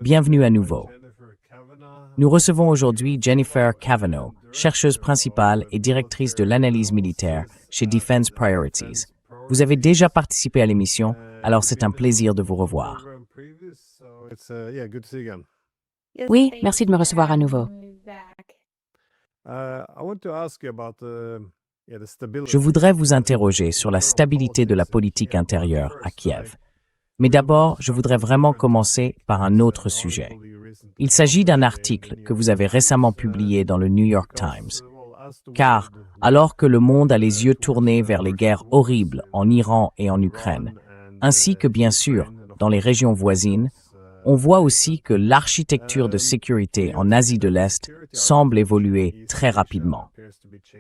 Bienvenue à nouveau. Nous recevons aujourd'hui Jennifer Cavanaugh, chercheuse principale et directrice de l'analyse militaire chez Defense Priorities. Vous avez déjà participé à l'émission, alors c'est un plaisir de vous revoir. Oui, merci de me recevoir à nouveau. Je voudrais vous interroger sur la stabilité de la politique intérieure à Kiev. Mais d'abord, je voudrais vraiment commencer par un autre sujet. Il s'agit d'un article que vous avez récemment publié dans le New York Times. Car, alors que le monde a les yeux tournés vers les guerres horribles en Iran et en Ukraine, ainsi que bien sûr dans les régions voisines, on voit aussi que l'architecture de sécurité en Asie de l'Est semble évoluer très rapidement.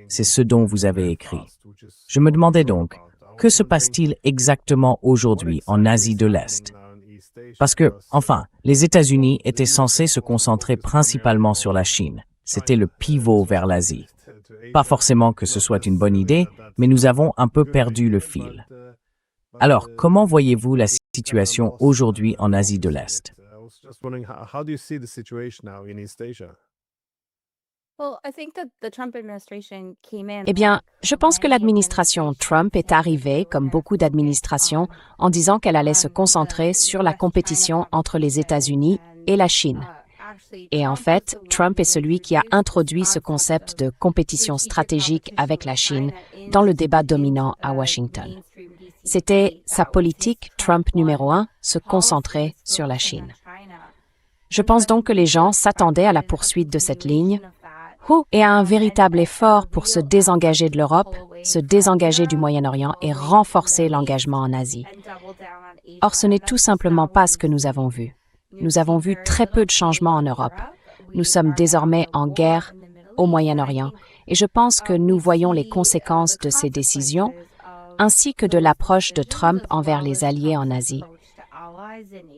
C'est ce dont vous avez écrit. Je me demandais donc, que se passe-t-il exactement aujourd'hui en Asie de l'Est? Parce que, enfin, les États-Unis étaient censés se concentrer principalement sur la Chine. C'était le pivot vers l'Asie. Pas forcément que ce soit une bonne idée, mais nous avons un peu perdu le fil. Alors, comment voyez-vous la situation aujourd'hui en Asie de l'Est? Eh bien, je pense que l'administration Trump est arrivée, comme beaucoup d'administrations, en disant qu'elle allait se concentrer sur la compétition entre les États-Unis et la Chine. Et en fait, Trump est celui qui a introduit ce concept de compétition stratégique avec la Chine dans le débat dominant à Washington. C'était sa politique Trump numéro 1, se concentrer sur la Chine. Je pense donc que les gens s'attendaient à la poursuite de cette ligne et à un véritable effort pour se désengager de l'Europe, se désengager du Moyen-Orient et renforcer l'engagement en Asie. Or, ce n'est tout simplement pas ce que nous avons vu. Nous avons vu très peu de changements en Europe. Nous sommes désormais en guerre au Moyen-Orient et je pense que nous voyons les conséquences de ces décisions ainsi que de l'approche de Trump envers les alliés en Asie.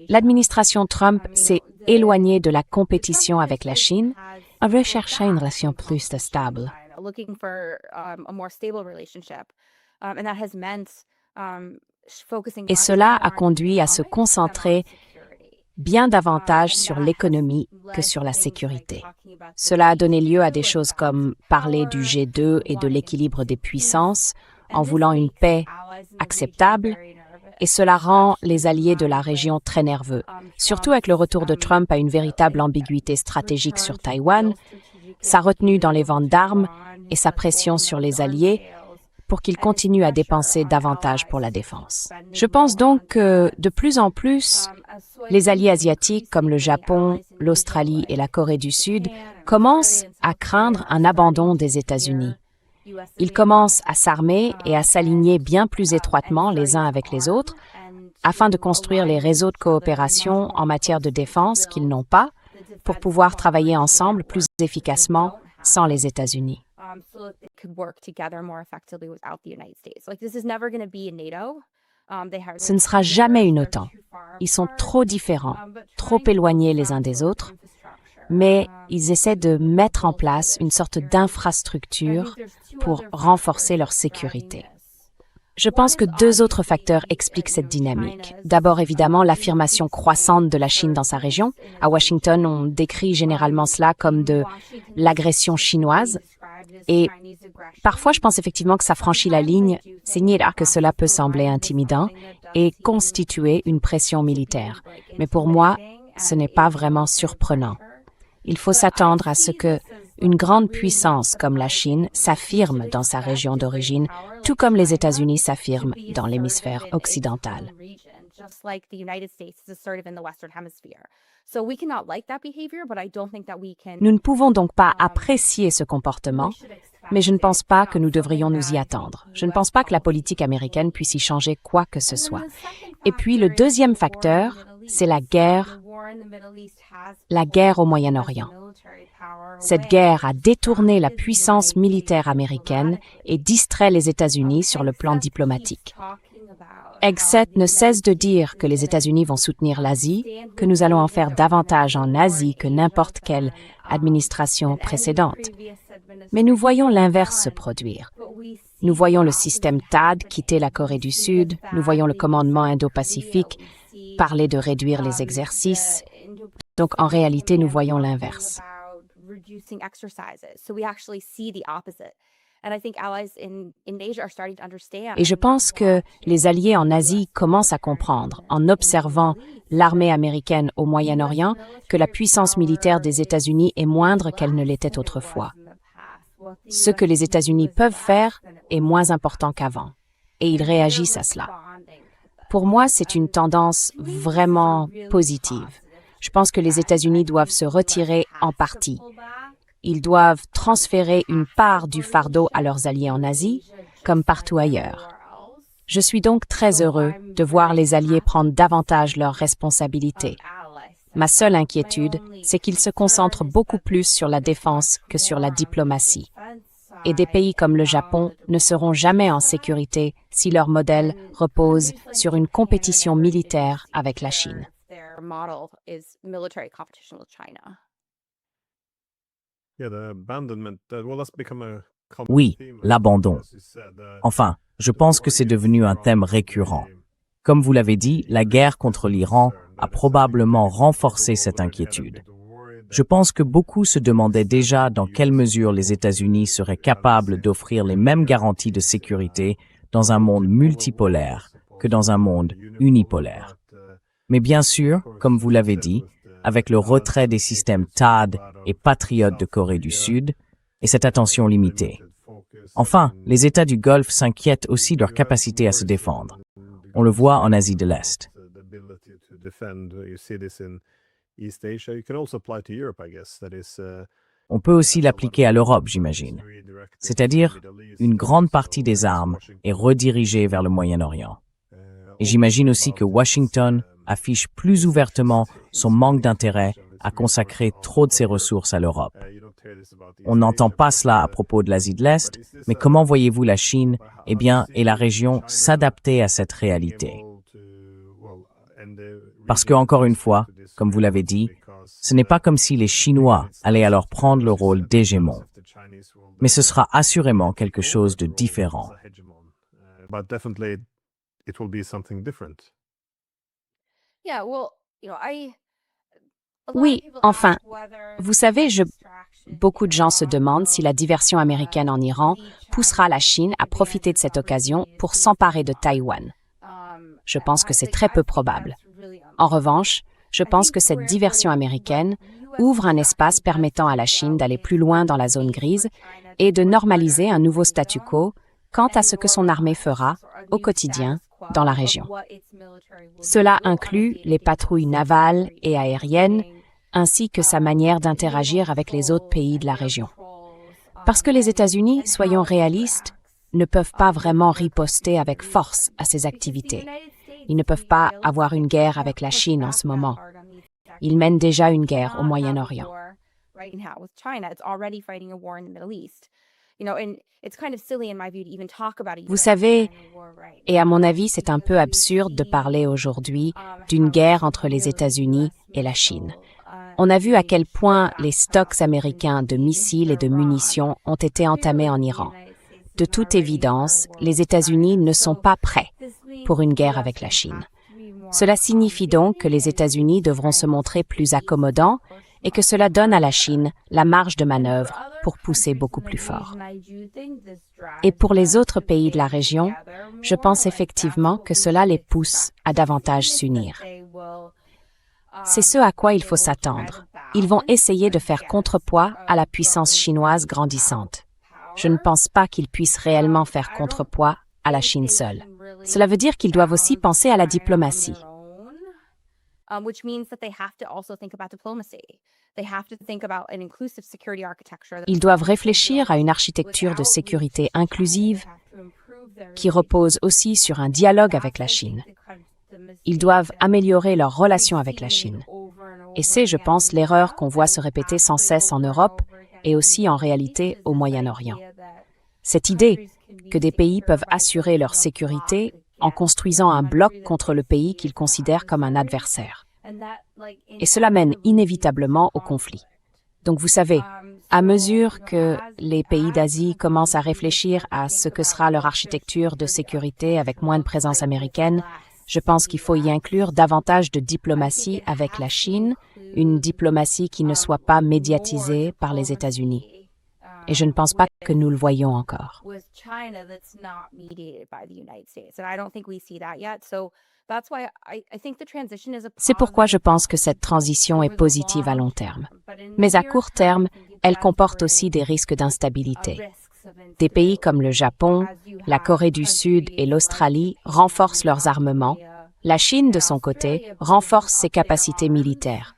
L'administration Trump s'est éloignée de la compétition avec la Chine et recherchait une relation plus stable. Et cela a conduit à se concentrer bien davantage sur l'économie que sur la sécurité. Cela a donné lieu à des choses comme parler du G2 et de l'équilibre des puissances en voulant une paix acceptable, et cela rend les alliés de la région très nerveux, surtout avec le retour de Trump à une véritable ambiguïté stratégique sur Taïwan, sa retenue dans les ventes d'armes et sa pression sur les alliés pour qu'ils continuent à dépenser davantage pour la défense. Je pense donc que, de plus en plus, les alliés asiatiques comme le Japon, l'Australie et la Corée du Sud commencent à craindre un abandon des États-Unis. Ils commencent à s'armer et à s'aligner bien plus étroitement les uns avec les autres afin de construire les réseaux de coopération en matière de défense qu'ils n'ont pas pour pouvoir travailler ensemble plus efficacement sans les États-Unis. Ce ne sera jamais une OTAN. Ils sont trop différents, trop éloignés les uns des autres, mais ils essaient de mettre en place une sorte d'infrastructure pour renforcer leur sécurité. Je pense que deux autres facteurs expliquent cette dynamique. D'abord, évidemment, l'affirmation croissante de la Chine dans sa région. À Washington, on décrit généralement cela comme de l'agression chinoise. Et parfois, je pense effectivement que ça franchit la ligne, signaler que cela peut sembler intimidant et constituer une pression militaire. Mais pour moi, ce n'est pas vraiment surprenant. Il faut s'attendre à ce que une grande puissance comme la Chine s'affirme dans sa région d'origine, tout comme les États-Unis s'affirment dans l'hémisphère occidental. Nous ne pouvons donc pas apprécier ce comportement, mais je ne pense pas que nous devrions nous y attendre. Je ne pense pas que la politique américaine puisse y changer quoi que ce soit. Et puis le deuxième facteur, c'est la guerre au Moyen-Orient. Cette guerre a détourné la puissance militaire américaine et distrait les États-Unis sur le plan diplomatique. Hegseth ne cesse de dire que les États-Unis vont soutenir l'Asie, que nous allons en faire davantage en Asie que n'importe quelle administration précédente. Mais nous voyons l'inverse se produire. Nous voyons le système THAAD quitter la Corée du Sud, nous voyons le commandement Indo-Pacifique parlait de réduire les exercices. Donc en réalité, nous voyons l'inverse. Et je pense que les alliés en Asie commencent à comprendre, en observant l'armée américaine au Moyen-Orient, que la puissance militaire des États-Unis est moindre qu'elle ne l'était autrefois. Ce que les États-Unis peuvent faire est moins important qu'avant, et ils réagissent à cela. Pour moi, c'est une tendance vraiment positive. Je pense que les États-Unis doivent se retirer en partie. Ils doivent transférer une part du fardeau à leurs alliés en Asie, comme partout ailleurs. Je suis donc très heureux de voir les alliés prendre davantage leurs responsabilités. Ma seule inquiétude, c'est qu'ils se concentrent beaucoup plus sur la défense que sur la diplomatie. Et des pays comme le Japon ne seront jamais en sécurité si leur modèle repose sur une compétition militaire avec la Chine. Oui, l'abandon. Enfin, je pense que c'est devenu un thème récurrent. Comme vous l'avez dit, la guerre contre l'Iran a probablement renforcé cette inquiétude. Je pense que beaucoup se demandaient déjà dans quelle mesure les États-Unis seraient capables d'offrir les mêmes garanties de sécurité dans un monde multipolaire que dans un monde unipolaire. Mais bien sûr, comme vous l'avez dit, avec le retrait des systèmes THAAD et Patriot de Corée du Sud, et cette attention limitée. Enfin, les États du Golfe s'inquiètent aussi de leur capacité à se défendre. On le voit en Asie de l'Est. On peut aussi l'appliquer à l'Europe, j'imagine. C'est-à-dire, une grande partie des armes est redirigée vers le Moyen-Orient. Et j'imagine aussi que Washington affiche plus ouvertement son manque d'intérêt à consacrer trop de ses ressources à l'Europe. On n'entend pas cela à propos de l'Asie de l'Est, mais comment voyez-vous la Chine, et la région s'adapter à cette réalité? Parce que, encore une fois, comme vous l'avez dit, ce n'est pas comme si les Chinois allaient alors prendre le rôle d'hégémon. Mais ce sera assurément quelque chose de différent. Oui, enfin, vous savez, beaucoup de gens se demandent si la diversion américaine en Iran poussera la Chine à profiter de cette occasion pour s'emparer de Taïwan. Je pense que c'est très peu probable. En revanche, je pense que cette diversion américaine ouvre un espace permettant à la Chine d'aller plus loin dans la zone grise et de normaliser un nouveau statu quo quant à ce que son armée fera au quotidien dans la région. Cela inclut les patrouilles navales et aériennes, ainsi que sa manière d'interagir avec les autres pays de la région. Parce que les États-Unis, soyons réalistes, ne peuvent pas vraiment riposter avec force à ces activités. Ils ne peuvent pas avoir une guerre avec la Chine en ce moment. Ils mènent déjà une guerre au Moyen-Orient. Vous savez, et à mon avis, c'est un peu absurde de parler aujourd'hui d'une guerre entre les États-Unis et la Chine. On a vu à quel point les stocks américains de missiles et de munitions ont été entamés en Iran. De toute évidence, les États-Unis ne sont pas prêts pour une guerre avec la Chine. Cela signifie donc que les États-Unis devront se montrer plus accommodants et que cela donne à la Chine la marge de manœuvre pour pousser beaucoup plus fort. Et pour les autres pays de la région, je pense effectivement que cela les pousse à davantage s'unir. C'est ce à quoi il faut s'attendre. Ils vont essayer de faire contrepoids à la puissance chinoise grandissante. Je ne pense pas qu'ils puissent réellement faire contrepoids à la Chine seule. Cela veut dire qu'ils doivent aussi penser à la diplomatie. Ils doivent réfléchir à une architecture de sécurité inclusive qui repose aussi sur un dialogue avec la Chine. Ils doivent améliorer leurs relations avec la Chine. Et c'est, je pense, l'erreur qu'on voit se répéter sans cesse en Europe et aussi en réalité au Moyen-Orient. Cette idée que des pays peuvent assurer leur sécurité en construisant un bloc contre le pays qu'ils considèrent comme un adversaire. Et cela mène inévitablement au conflit. Donc vous savez, à mesure que les pays d'Asie commencent à réfléchir à ce que sera leur architecture de sécurité avec moins de présence américaine, Je pense qu'il faut y inclure davantage de diplomatie avec la Chine, une diplomatie qui ne soit pas médiatisée par les États-Unis. Et je ne pense pas que nous le voyons encore. C'est pourquoi je pense que cette transition est positive à long terme. Mais à court terme, elle comporte aussi des risques d'instabilité. Des pays comme le Japon, la Corée du Sud et l'Australie renforcent leurs armements. La Chine, de son côté, renforce ses capacités militaires.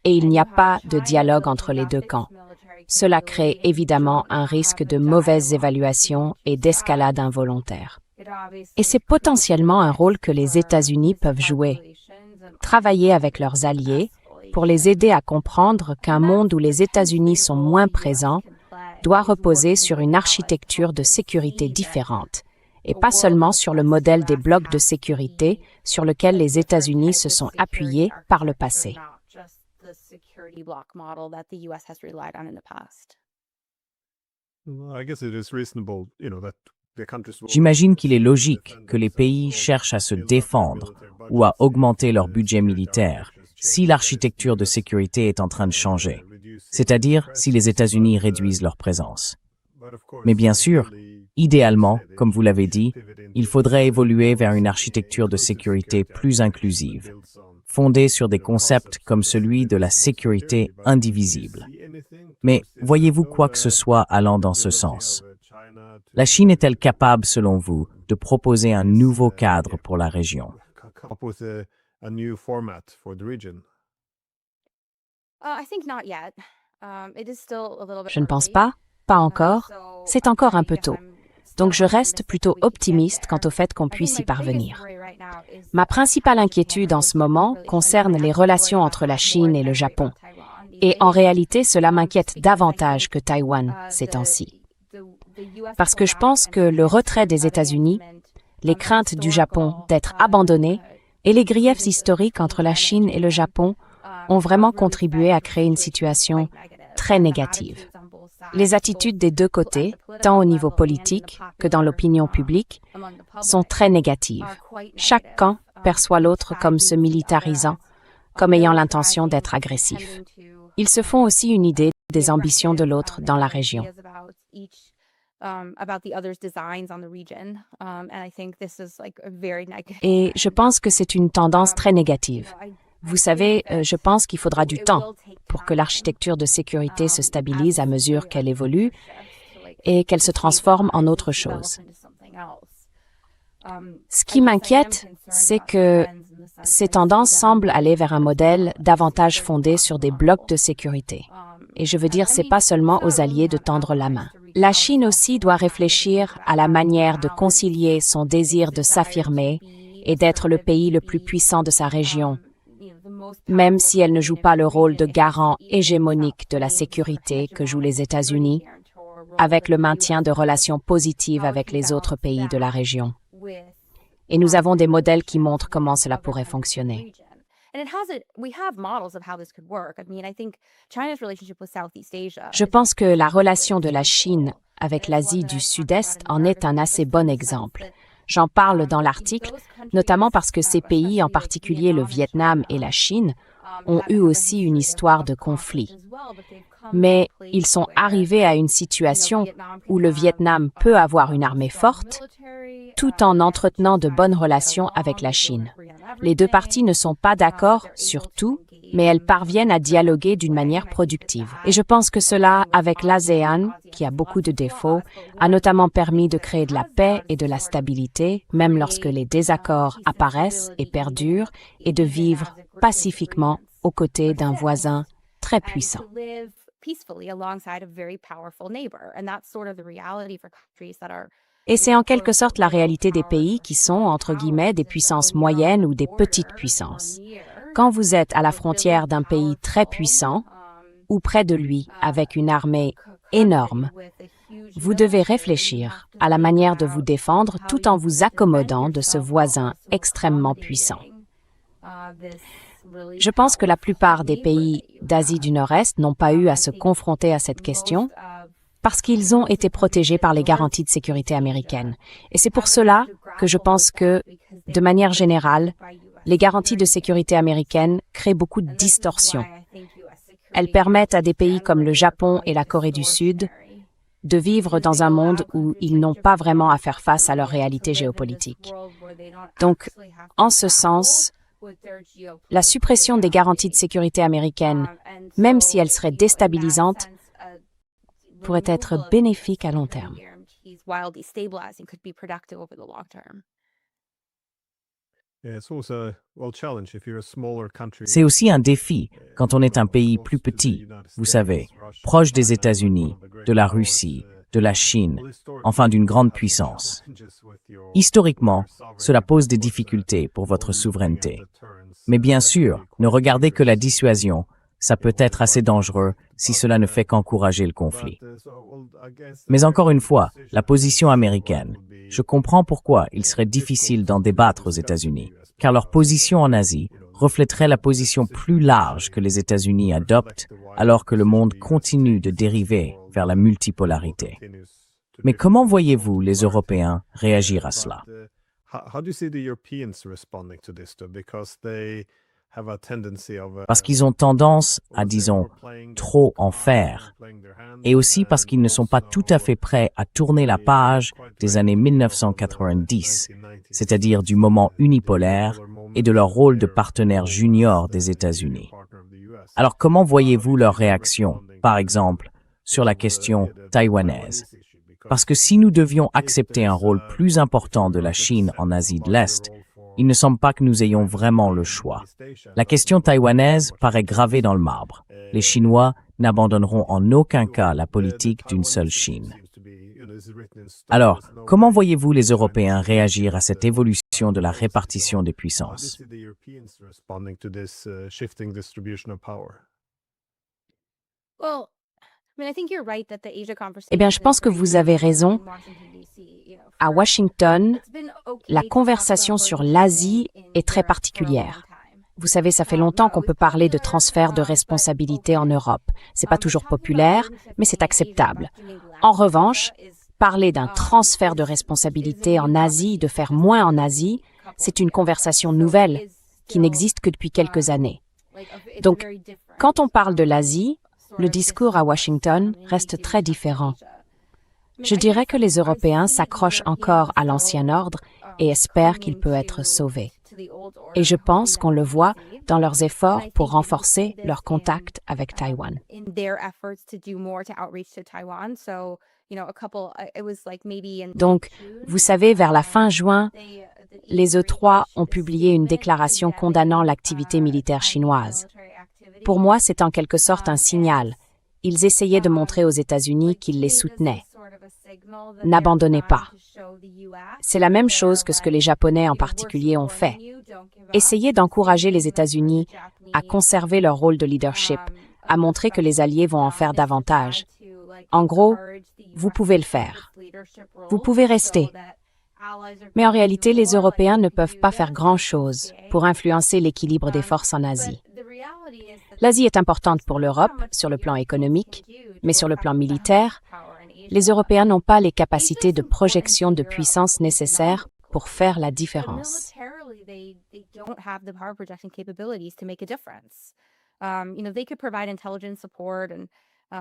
Et il n'y a pas de dialogue entre les deux camps. Cela crée évidemment un risque de mauvaise évaluation et d'escalade involontaire. Et c'est potentiellement un rôle que les États-Unis peuvent jouer. Travailler avec leurs alliés pour les aider à comprendre qu'un monde où les États-Unis sont moins présents doit reposer sur une architecture de sécurité différente, et pas seulement sur le modèle des blocs de sécurité sur lequel les États-Unis se sont appuyés par le passé. J'imagine qu'il est logique que les pays cherchent à se défendre ou à augmenter leur budget militaire si l'architecture de sécurité est en train de changer, c'est-à-dire si les États-Unis réduisent leur présence. Mais bien sûr, idéalement, comme vous l'avez dit, il faudrait évoluer vers une architecture de sécurité plus inclusive, fondée sur des concepts comme celui de la sécurité indivisible. Mais voyez-vous quoi que ce soit allant dans ce sens? La Chine est-elle capable, selon vous, de proposer un nouveau cadre pour la région? Je ne pense pas encore. C'est encore un peu tôt. Donc je reste plutôt optimiste quant au fait qu'on puisse y parvenir. Ma principale inquiétude en ce moment concerne les relations entre la Chine et le Japon. Et en réalité, cela m'inquiète davantage que Taïwan ces temps-ci. Parce que je pense que le retrait des États-Unis, les craintes du Japon d'être abandonné et les griefs historiques entre la Chine et le Japon ont vraiment contribué à créer une situation très négative. Les attitudes des deux côtés, tant au niveau politique que dans l'opinion publique, sont très négatives. Chaque camp perçoit l'autre comme se militarisant, comme ayant l'intention d'être agressif. Ils se font aussi une idée des ambitions de l'autre dans la région. Et je pense que c'est une tendance très négative. Vous savez, je pense qu'il faudra du temps pour que l'architecture de sécurité se stabilise à mesure qu'elle évolue et qu'elle se transforme en autre chose. Ce qui m'inquiète, c'est que ces tendances semblent aller vers un modèle davantage fondé sur des blocs de sécurité. Et je veux dire, c'est pas seulement aux alliés de tendre la main. La Chine aussi doit réfléchir à la manière de concilier son désir de s'affirmer et d'être le pays le plus puissant de sa région, même si elle ne joue pas le rôle de garant hégémonique de la sécurité que jouent les États-Unis, avec le maintien de relations positives avec les autres pays de la région. Et nous avons des modèles qui montrent comment cela pourrait fonctionner. Je pense que la relation de la Chine avec l'Asie du Sud-Est en est un assez bon exemple. J'en parle dans l'article, notamment parce que ces pays, en particulier le Vietnam et la Chine, ont eu aussi une histoire de conflit. Mais ils sont arrivés à une situation où le Vietnam peut avoir une armée forte, tout en entretenant de bonnes relations avec la Chine. Les deux parties ne sont pas d'accord sur tout, mais elles parviennent à dialoguer d'une manière productive. Et je pense que cela, avec l'ASEAN, qui a beaucoup de défauts, a notamment permis de créer de la paix et de la stabilité, même lorsque les désaccords apparaissent et perdurent, et de vivre pacifiquement aux côtés d'un voisin très puissant. Et c'est en quelque sorte la réalité des pays qui sont, entre guillemets, des puissances moyennes ou des petites puissances. Quand vous êtes à la frontière d'un pays très puissant, ou près de lui avec une armée énorme, vous devez réfléchir à la manière de vous défendre tout en vous accommodant de ce voisin extrêmement puissant. Je pense que la plupart des pays d'Asie du Nord-Est n'ont pas eu à se confronter à cette question, Parce qu'ils ont été protégés par les garanties de sécurité américaines. Et c'est pour cela que je pense que, de manière générale, les garanties de sécurité américaines créent beaucoup de distorsions. Elles permettent à des pays comme le Japon et la Corée du Sud de vivre dans un monde où ils n'ont pas vraiment à faire face à leur réalité géopolitique. Donc, en ce sens, la suppression des garanties de sécurité américaines, même si elle serait déstabilisante, pourrait être bénéfique à long terme. C'est aussi un défi quand on est un pays plus petit, vous savez, proche des États-Unis, de la Russie, de la Chine, enfin d'une grande puissance. Historiquement, cela pose des difficultés pour votre souveraineté. Mais bien sûr, ne regardez que la dissuasion, ça peut être assez dangereux si cela ne fait qu'encourager le conflit. Mais encore une fois, la position américaine, je comprends pourquoi il serait difficile d'en débattre aux États-Unis, car leur position en Asie reflèterait la position plus large que les États-Unis adoptent alors que le monde continue de dériver vers la multipolarité. Mais comment voyez-vous les Européens réagir à cela? Parce qu'ils ont tendance à, disons, trop en faire, et aussi parce qu'ils ne sont pas tout à fait prêts à tourner la page des années 1990, c'est-à-dire du moment unipolaire et de leur rôle de partenaire junior des États-Unis. Alors comment voyez-vous leur réaction, par exemple, sur la question taïwanaise? Parce que si nous devions accepter un rôle plus important de la Chine en Asie de l'Est, il ne semble pas que nous ayons vraiment le choix. La question taïwanaise paraît gravée dans le marbre. Les Chinois n'abandonneront en aucun cas la politique d'une seule Chine. Alors, comment voyez-vous les Européens réagir à cette évolution de la répartition des puissances? Eh bien, je pense que vous avez raison. À Washington, la conversation sur l'Asie est très particulière. Vous savez, ça fait longtemps qu'on peut parler de transfert de responsabilité en Europe. C'est pas toujours populaire, mais c'est acceptable. En revanche, parler d'un transfert de responsabilité en Asie, de faire moins en Asie, c'est une conversation nouvelle qui n'existe que depuis quelques années. Donc, quand on parle de l'Asie, le discours à Washington reste très différent. Je dirais que les Européens s'accrochent encore à l'ancien ordre et espèrent qu'il peut être sauvé. Et je pense qu'on le voit dans leurs efforts pour renforcer leur contact avec Taïwan. Donc, vous savez, vers la fin juin, les E3 ont publié une déclaration condamnant l'activité militaire chinoise. Pour moi, c'est en quelque sorte un signal. Ils essayaient de montrer aux États-Unis qu'ils les soutenaient. N'abandonnez pas. C'est la même chose que ce que les Japonais en particulier ont fait. Essayez d'encourager les États-Unis à conserver leur rôle de leadership, à montrer que les Alliés vont en faire davantage. En gros, vous pouvez le faire. Vous pouvez rester. Mais en réalité, les Européens ne peuvent pas faire grand-chose pour influencer l'équilibre des forces en Asie. L'Asie est importante pour l'Europe sur le plan économique, mais sur le plan militaire, les Européens n'ont pas les capacités de projection de puissance nécessaires pour faire la différence.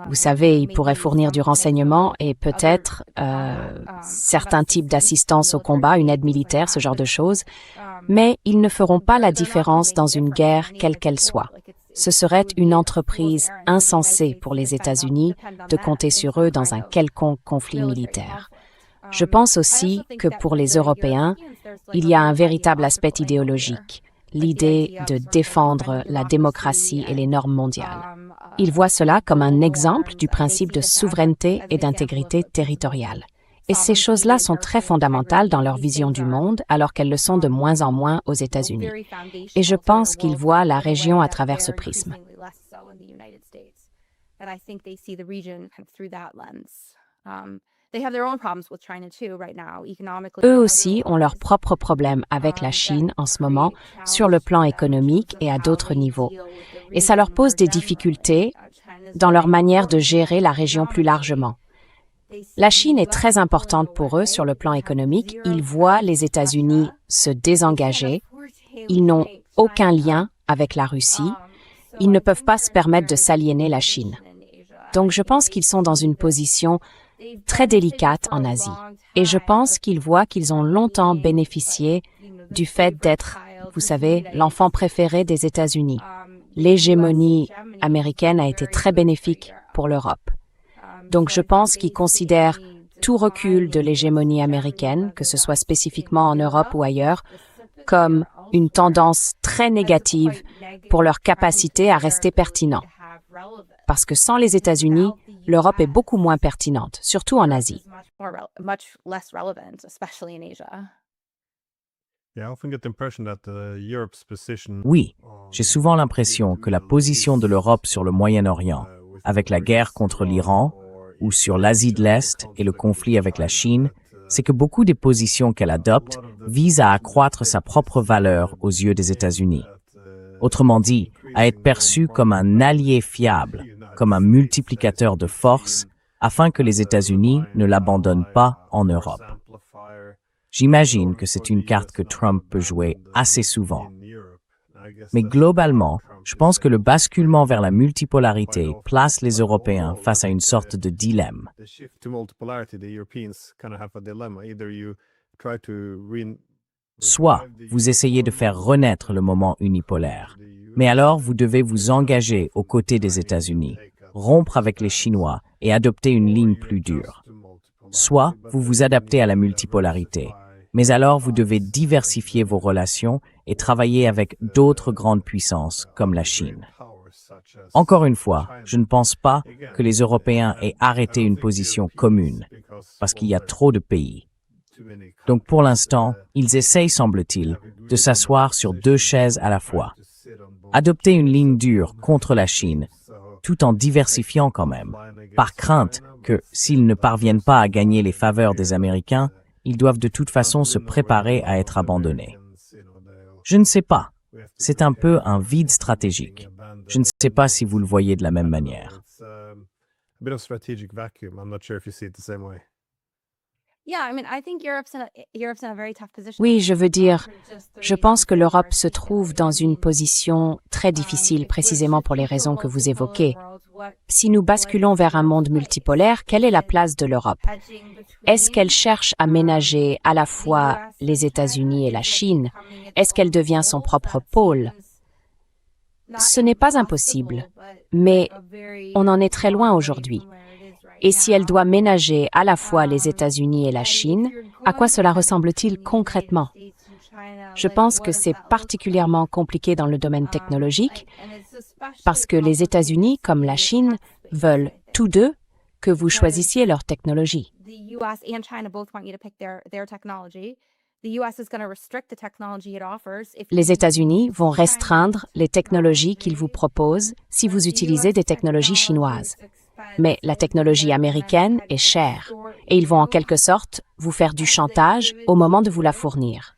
Vous savez, ils pourraient fournir du renseignement et peut-être certains types d'assistance au combat, une aide militaire, ce genre de choses, mais ils ne feront pas la différence dans une guerre quelle qu'elle soit. Ce serait une entreprise insensée pour les États-Unis de compter sur eux dans un quelconque conflit militaire. Je pense aussi que pour les Européens, il y a un véritable aspect idéologique, l'idée de défendre la démocratie et les normes mondiales. Ils voient cela comme un exemple du principe de souveraineté et d'intégrité territoriale. Et ces choses-là sont très fondamentales dans leur vision du monde, alors qu'elles le sont de moins en moins aux États-Unis. Et je pense qu'ils voient la région à travers ce prisme. Eux aussi ont leurs propres problèmes avec la Chine en ce moment, sur le plan économique et à d'autres niveaux. Et ça leur pose des difficultés dans leur manière de gérer la région plus largement. La Chine est très importante pour eux sur le plan économique. Ils voient les États-Unis se désengager. Ils n'ont aucun lien avec la Russie. Ils ne peuvent pas se permettre de s'aliéner la Chine. Donc je pense qu'ils sont dans une position très délicate en Asie. Et je pense qu'ils voient qu'ils ont longtemps bénéficié du fait d'être, vous savez, l'enfant préféré des États-Unis. L'hégémonie américaine a été très bénéfique pour l'Europe. Donc je pense qu'ils considèrent tout recul de l'hégémonie américaine, que ce soit spécifiquement en Europe ou ailleurs, comme une tendance très négative pour leur capacité à rester pertinent. Parce que sans les États-Unis, l'Europe est beaucoup moins pertinente, surtout en Asie. Oui, j'ai souvent l'impression que la position de l'Europe sur le Moyen-Orient, avec la guerre contre l'Iran, ou sur l'Asie de l'Est et le conflit avec la Chine, c'est que beaucoup des positions qu'elle adopte visent à accroître sa propre valeur aux yeux des États-Unis. Autrement dit, à être perçue comme un allié fiable, comme un multiplicateur de force, afin que les États-Unis ne l'abandonnent pas en Europe. J'imagine que c'est une carte que Trump peut jouer assez souvent. Mais globalement, je pense que le basculement vers la multipolarité place les Européens face à une sorte de dilemme. Soit vous essayez de faire renaître le moment unipolaire, mais alors vous devez vous engager aux côtés des États-Unis, rompre avec les Chinois et adopter une ligne plus dure. Soit vous vous adaptez à la multipolarité, mais alors vous devez diversifier vos relations et travailler avec d'autres grandes puissances comme la Chine. Encore une fois, je ne pense pas que les Européens aient arrêté une position commune, parce qu'il y a trop de pays. Donc pour l'instant, ils essayent, semble-t-il, de s'asseoir sur deux chaises à la fois. Adopter une ligne dure contre la Chine, tout en diversifiant quand même, par crainte que, s'ils ne parviennent pas à gagner les faveurs des Américains, ils doivent de toute façon se préparer à être abandonnés. Je ne sais pas. C'est un peu un vide stratégique. Je ne sais pas si vous le voyez de la même manière. Oui, je veux dire, je pense que l'Europe se trouve dans une position très difficile précisément pour les raisons que vous évoquez. Si nous basculons vers un monde multipolaire, quelle est la place de l'Europe? Est-ce qu'elle cherche à ménager à la fois les États-Unis et la Chine? Est-ce qu'elle devient son propre pôle? Ce n'est pas impossible, mais on en est très loin aujourd'hui. Et si elle doit ménager à la fois les États-Unis et la Chine, à quoi cela ressemble-t-il concrètement? Je pense que c'est particulièrement compliqué dans le domaine technologique parce que les États-Unis, comme la Chine, veulent tous deux que vous choisissiez leur technologie. Les États-Unis vont restreindre les technologies qu'ils vous proposent si vous utilisez des technologies chinoises. Mais la technologie américaine est chère et ils vont en quelque sorte vous faire du chantage au moment de vous la fournir.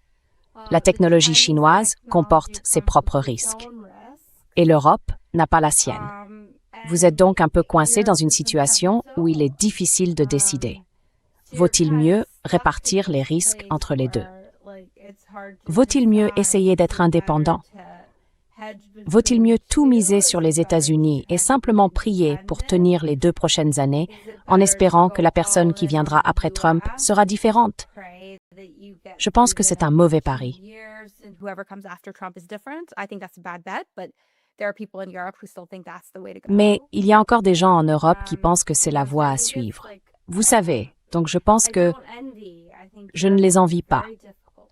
La technologie chinoise comporte ses propres risques et l'Europe n'a pas la sienne. Vous êtes donc un peu coincé dans une situation où il est difficile de décider. Vaut-il mieux répartir les risques entre les deux? Vaut-il mieux essayer d'être indépendant? Vaut-il mieux tout miser sur les États-Unis et simplement prier pour tenir les 2 prochaines années en espérant que la personne qui viendra après Trump sera différente? Je pense que c'est un mauvais pari. Mais il y a encore des gens en Europe qui pensent que c'est la voie à suivre. Vous savez, donc je pense que je ne les envie pas.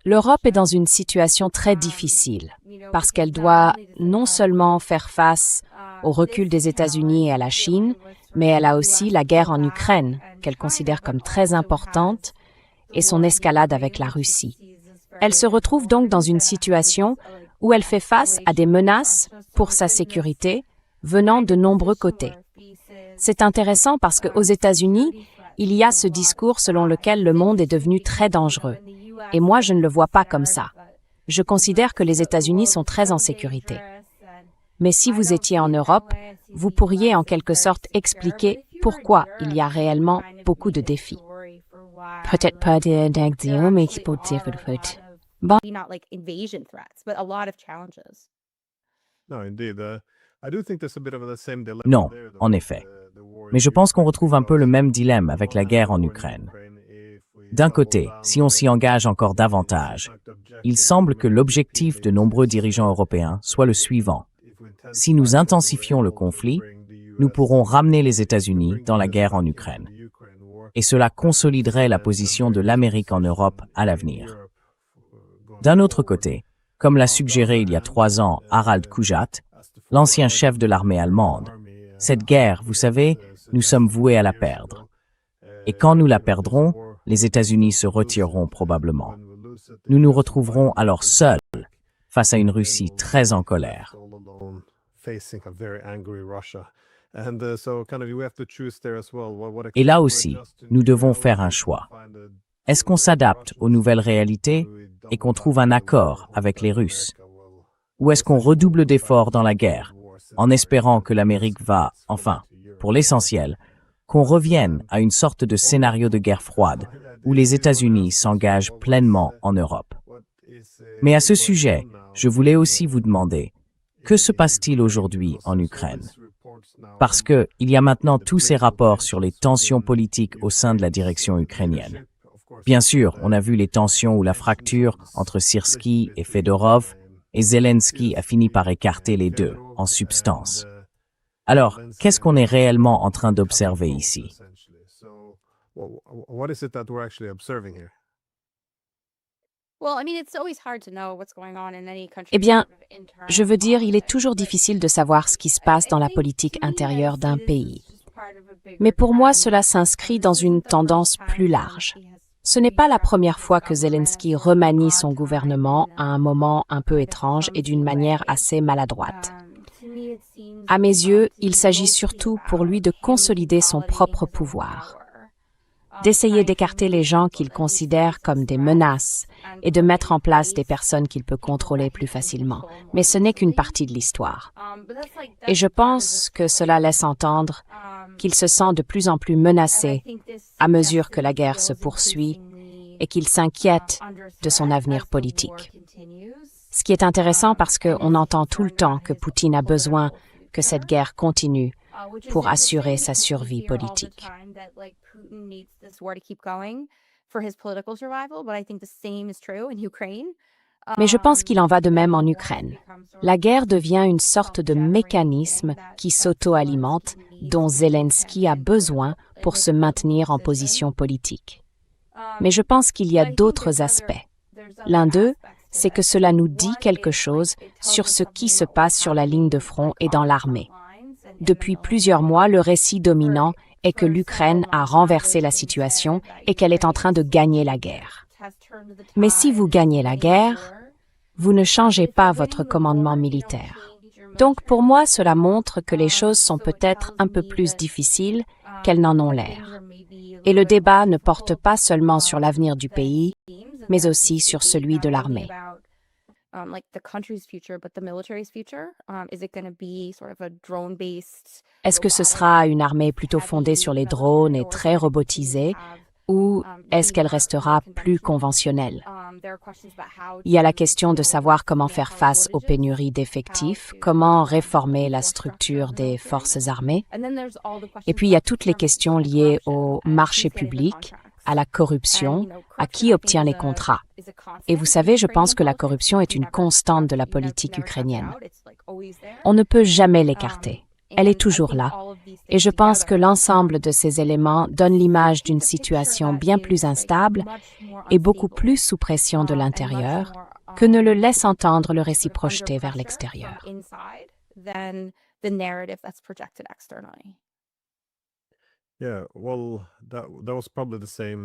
L'Europe est dans une situation très difficile parce qu'elle doit non seulement faire face au recul des États-Unis et à la Chine, mais elle a aussi la guerre en Ukraine, qu'elle considère comme très importante, et son escalade avec la Russie. Elle se retrouve donc dans une situation où elle fait face à des menaces pour sa sécurité venant de nombreux côtés. C'est intéressant parce qu'aux États-Unis, il y a ce discours selon lequel le monde est devenu très dangereux. Et moi, je ne le vois pas comme ça. Je considère que les États-Unis sont très en sécurité. Mais si vous étiez en Europe, vous pourriez en quelque sorte expliquer pourquoi il y a réellement beaucoup de défis. Peut-être pas d'examen, mais qui peut dire que bon. Non, en effet. Mais je pense qu'on retrouve un peu le même dilemme avec la guerre en Ukraine. D'un côté, si on s'y engage encore davantage, il semble que l'objectif de nombreux dirigeants européens soit le suivant. Si nous intensifions le conflit, nous pourrons ramener les États-Unis dans la guerre en Ukraine. Et cela consoliderait la position de l'Amérique en Europe à l'avenir. D'un autre côté, comme l'a suggéré il y a 3 ans Harald Kujat, l'ancien chef de l'armée allemande, cette guerre, vous savez, nous sommes voués à la perdre. Et quand nous la perdrons, les États-Unis se retireront probablement. Nous nous retrouverons alors seuls face à une Russie très en colère. Et là aussi, nous devons faire un choix. Est-ce qu'on s'adapte aux nouvelles réalités et qu'on trouve un accord avec les Russes? Ou est-ce qu'on redouble d'efforts dans la guerre, en espérant que l'Amérique va, enfin, pour l'essentiel, qu'on revienne à une sorte de scénario de guerre froide, où les États-Unis s'engagent pleinement en Europe? Mais à ce sujet, je voulais aussi vous demander, que se passe-t-il aujourd'hui en Ukraine? Parce que il y a maintenant tous ces rapports sur les tensions politiques au sein de la direction ukrainienne. Bien sûr, on a vu les tensions ou la fracture entre Syrski et Fedorov, et Zelensky a fini par écarter les deux, en substance. Alors, qu'est-ce qu'on est réellement en train d'observer ici? Eh bien, je veux dire, il est toujours difficile de savoir ce qui se passe dans la politique intérieure d'un pays. Mais pour moi, cela s'inscrit dans une tendance plus large. Ce n'est pas la première fois que Zelensky remanie son gouvernement à un moment un peu étrange et d'une manière assez maladroite. À mes yeux, il s'agit surtout pour lui de consolider son propre pouvoir, d'essayer d'écarter les gens qu'il considère comme des menaces et de mettre en place des personnes qu'il peut contrôler plus facilement. Mais ce n'est qu'une partie de l'histoire. Et je pense que cela laisse entendre qu'il se sent de plus en plus menacé à mesure que la guerre se poursuit et qu'il s'inquiète de son avenir politique. Ce qui est intéressant parce qu'on entend tout le temps que Poutine a besoin que cette guerre continue pour assurer sa survie politique. Mais je pense qu'il en va de même en Ukraine. La guerre devient une sorte de mécanisme qui s'auto-alimente, dont Zelensky a besoin pour se maintenir en position politique. Mais je pense qu'il y a d'autres aspects. L'un d'eux, c'est que cela nous dit quelque chose sur ce qui se passe sur la ligne de front et dans l'armée. Depuis plusieurs mois, le récit dominant est que l'Ukraine a renversé la situation et qu'elle est en train de gagner la guerre. Mais si vous gagnez la guerre, vous ne changez pas votre commandement militaire. Donc pour moi, cela montre que les choses sont peut-être un peu plus difficiles qu'elles n'en ont l'air. Et le débat ne porte pas seulement sur l'avenir du pays, mais aussi sur celui de l'armée. Est-ce que ce sera une armée plutôt fondée sur les drones et très robotisée, ou est-ce qu'elle restera plus conventionnelle? Il y a la question de savoir comment faire face aux pénuries d'effectifs, comment réformer la structure des forces armées. Et puis il y a toutes les questions liées au marché public, à la corruption, à qui obtient les contrats. Et vous savez, je pense que la corruption est une constante de la politique ukrainienne. On ne peut jamais l'écarter. Elle est toujours là. Et je pense que l'ensemble de ces éléments donne l'image d'une situation bien plus instable et beaucoup plus sous pression de l'intérieur que ne le laisse entendre le récit projeté vers l'extérieur.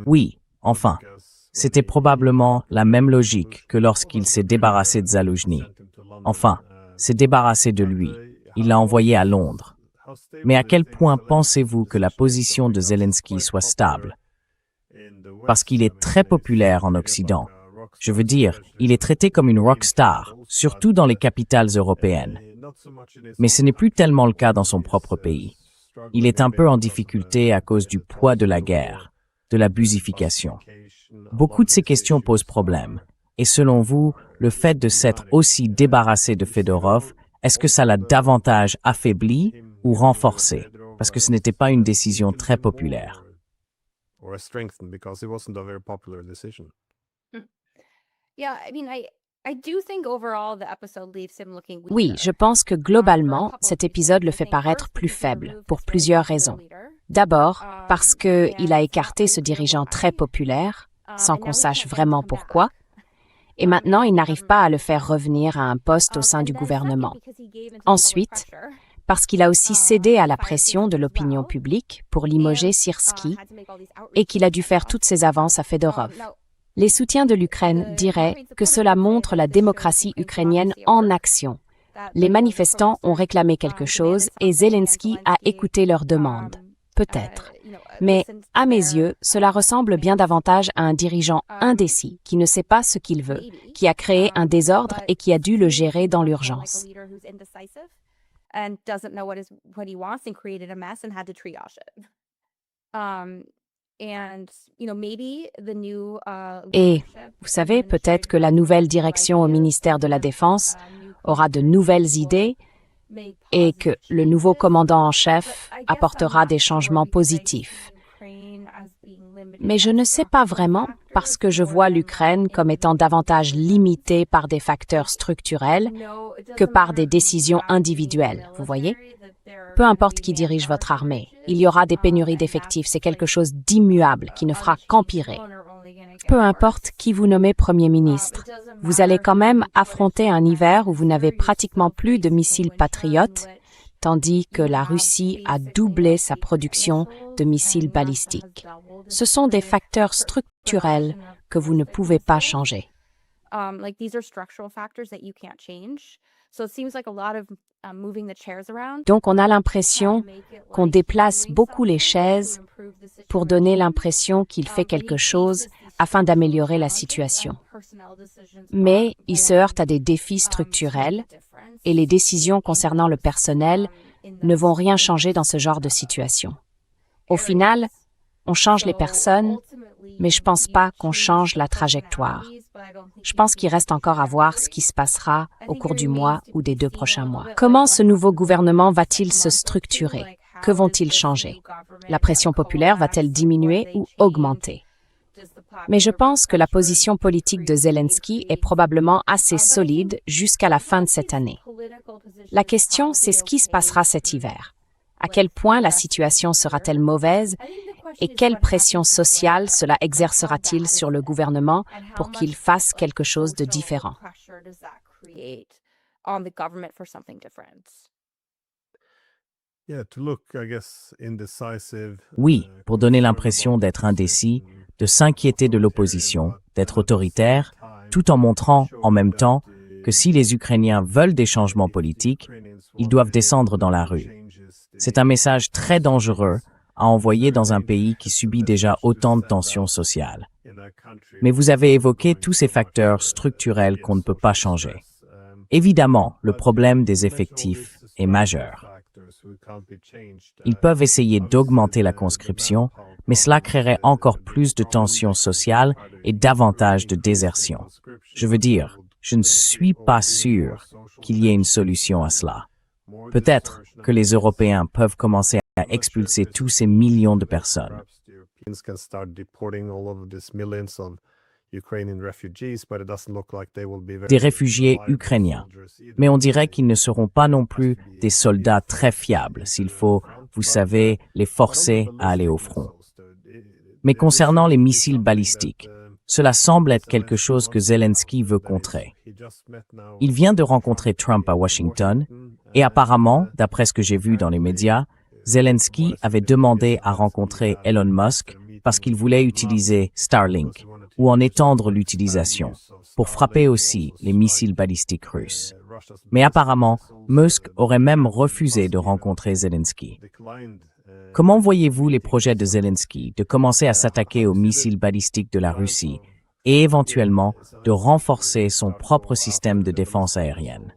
Oui, enfin, c'était probablement la même logique que lorsqu'il s'est débarrassé de Zaloujny. Enfin, s'est débarrassé de lui. Il l'a envoyé à Londres. Mais à quel point pensez-vous que la position de Zelensky soit stable? Parce qu'il est très populaire en Occident. Je veux dire, il est traité comme une rockstar, surtout dans les capitales européennes. Mais ce n'est plus tellement le cas dans son propre pays. Il est un peu en difficulté à cause du poids de la guerre, de la busification. Beaucoup de ces questions posent problème. Et selon vous, le fait de s'être aussi débarrassé de Fedorov, est-ce que ça l'a davantage affaibli ou renforcé? Parce que ce n'était pas une décision très populaire. Oui, je pense que globalement, cet épisode le fait paraître plus faible, pour plusieurs raisons. D'abord, parce qu'il a écarté ce dirigeant très populaire, sans qu'on sache vraiment pourquoi, et maintenant il n'arrive pas à le faire revenir à un poste au sein du gouvernement. Ensuite, parce qu'il a aussi cédé à la pression de l'opinion publique pour limoger Syrski et qu'il a dû faire toutes ses avances à Fedorov. Les soutiens de l'Ukraine diraient que cela montre la démocratie ukrainienne en action. Les manifestants ont réclamé quelque chose et Zelensky a écouté leurs demandes. Peut-être. Mais, à mes yeux, cela ressemble bien davantage à un dirigeant indécis qui ne sait pas ce qu'il veut, qui a créé un désordre et qui a dû le gérer dans l'urgence. Et, vous savez, peut-être que la nouvelle direction au ministère de la Défense aura de nouvelles idées et que le nouveau commandant en chef apportera des changements positifs. Mais je ne sais pas vraiment parce que je vois l'Ukraine comme étant davantage limitée par des facteurs structurels que par des décisions individuelles, vous voyez? Peu importe qui dirige votre armée, il y aura des pénuries d'effectifs, c'est quelque chose d'immuable qui ne fera qu'empirer. Peu importe qui vous nommez Premier ministre, vous allez quand même affronter un hiver où vous n'avez pratiquement plus de missiles patriotes, tandis que la Russie a doublé sa production de missiles balistiques. Ce sont des facteurs structurels que vous ne pouvez pas changer. Donc on a l'impression qu'on déplace beaucoup les chaises pour donner l'impression qu'il fait quelque chose afin d'améliorer la situation. Mais il se heurte à des défis structurels et les décisions concernant le personnel ne vont rien changer dans ce genre de situation. Au final, on change les personnes, mais je ne pense pas qu'on change la trajectoire. Je pense qu'il reste encore à voir ce qui se passera au cours du mois ou des 2 prochains mois. Comment ce nouveau gouvernement va-t-il se structurer? Que vont-ils changer? La pression populaire va-t-elle diminuer ou augmenter? Mais je pense que la position politique de Zelensky est probablement assez solide jusqu'à la fin de cette année. La question, c'est ce qui se passera cet hiver. À quel point la situation sera-t-elle mauvaise et quelle pression sociale cela exercera-t-il sur le gouvernement pour qu'il fasse quelque chose de différent? Oui, pour donner l'impression d'être indécis, de s'inquiéter de l'opposition, d'être autoritaire, tout en montrant, en même temps, que si les Ukrainiens veulent des changements politiques, ils doivent descendre dans la rue. C'est un message très dangereux à envoyer dans un pays qui subit déjà autant de tensions sociales. Mais vous avez évoqué tous ces facteurs structurels qu'on ne peut pas changer. Évidemment, le problème des effectifs est majeur. Ils peuvent essayer d'augmenter la conscription, mais cela créerait encore plus de tensions sociales et davantage de désertion. Je veux dire, je ne suis pas sûr qu'il y ait une solution à cela. Peut-être que les Européens peuvent commencer à expulser tous ces millions de personnes. Des réfugiés ukrainiens. Mais on dirait qu'ils ne seront pas non plus des soldats très fiables s'il faut, vous savez, les forcer à aller au front. Mais concernant les missiles balistiques, cela semble être quelque chose que Zelensky veut contrer. Il vient de rencontrer Trump à Washington et apparemment, d'après ce que j'ai vu dans les médias, Zelensky avait demandé à rencontrer Elon Musk parce qu'il voulait utiliser Starlink ou en étendre l'utilisation pour frapper aussi les missiles balistiques russes. Mais apparemment, Musk aurait même refusé de rencontrer Zelensky. Comment voyez-vous les projets de Zelensky de commencer à s'attaquer aux missiles balistiques de la Russie et éventuellement de renforcer son propre système de défense aérienne?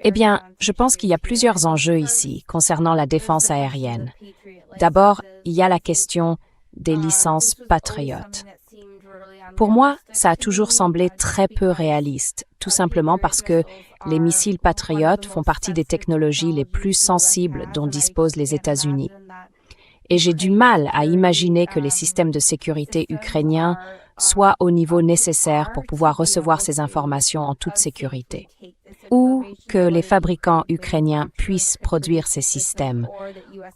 Eh bien, je pense qu'il y a plusieurs enjeux ici concernant la défense aérienne. D'abord, il y a la question des licences patriotes. Pour moi, ça a toujours semblé très peu réaliste, tout simplement parce que les missiles patriotes font partie des technologies les plus sensibles dont disposent les États-Unis. Et j'ai du mal à imaginer que les systèmes de sécurité ukrainiens soient au niveau nécessaire pour pouvoir recevoir ces informations en toute sécurité, ou que les fabricants ukrainiens puissent produire ces systèmes,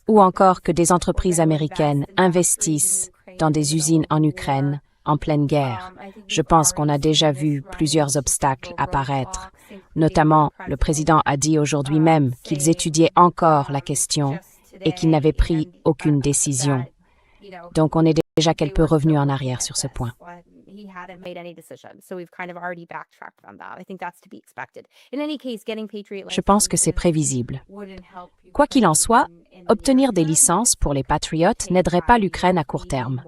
ou encore que des entreprises américaines investissent dans des usines en Ukraine en pleine guerre. Je pense qu'on a déjà vu plusieurs obstacles apparaître. Notamment, le président a dit aujourd'hui même qu'ils étudiaient encore la question et qu'ils n'avaient pris aucune décision. Donc, on est déjà quelque peu revenu en arrière sur ce point. Je pense que c'est prévisible. Quoi qu'il en soit, obtenir des licences pour les Patriots n'aiderait pas l'Ukraine à court terme.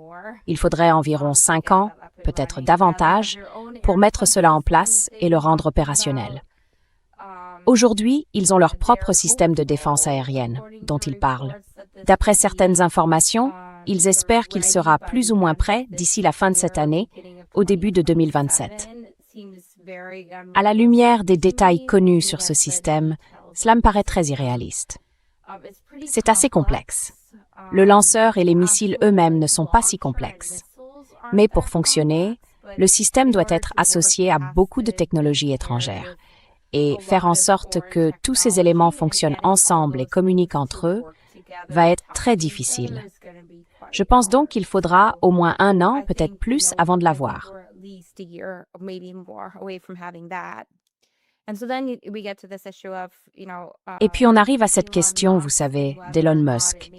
Il faudrait environ 5 ans, peut-être davantage, pour mettre cela en place et le rendre opérationnel. Aujourd'hui, ils ont leur propre système de défense aérienne, dont ils parlent. D'après certaines informations, ils espèrent qu'il sera plus ou moins prêt d'ici la fin de cette année, au début de 2027. À la lumière des détails connus sur ce système, cela me paraît très irréaliste. C'est assez complexe. Le lanceur et les missiles eux-mêmes ne sont pas si complexes. Mais pour fonctionner, le système doit être associé à beaucoup de technologies étrangères. Et faire en sorte que tous ces éléments fonctionnent ensemble et communiquent entre eux va être très difficile. Je pense donc qu'il faudra au moins 1 an, peut-être plus, avant de l'avoir. Et puis on arrive à cette question, vous savez, d'Elon Musk,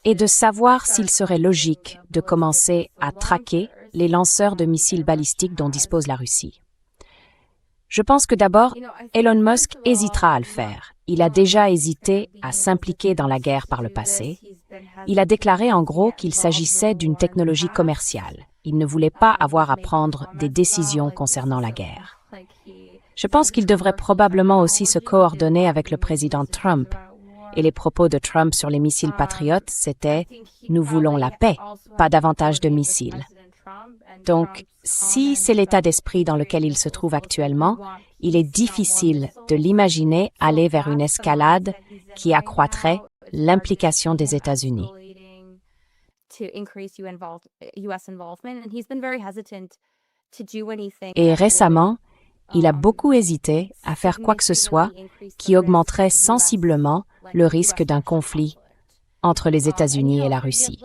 et de savoir s'il serait logique de commencer à traquer les lanceurs de missiles balistiques dont dispose la Russie. Je pense que d'abord, Elon Musk hésitera à le faire. Il a déjà hésité à s'impliquer dans la guerre par le passé. Il a déclaré en gros qu'il s'agissait d'une technologie commerciale. Il ne voulait pas avoir à prendre des décisions concernant la guerre. Je pense qu'il devrait probablement aussi se coordonner avec le président Trump. Et les propos de Trump sur les missiles patriotes, c'était « Nous voulons la paix, pas davantage de missiles ». Donc, si c'est l'état d'esprit dans lequel il se trouve actuellement, il est difficile de l'imaginer aller vers une escalade qui accroîtrait l'implication des États-Unis. Et récemment, il a beaucoup hésité à faire quoi que ce soit qui augmenterait sensiblement le risque d'un conflit entre les États-Unis et la Russie.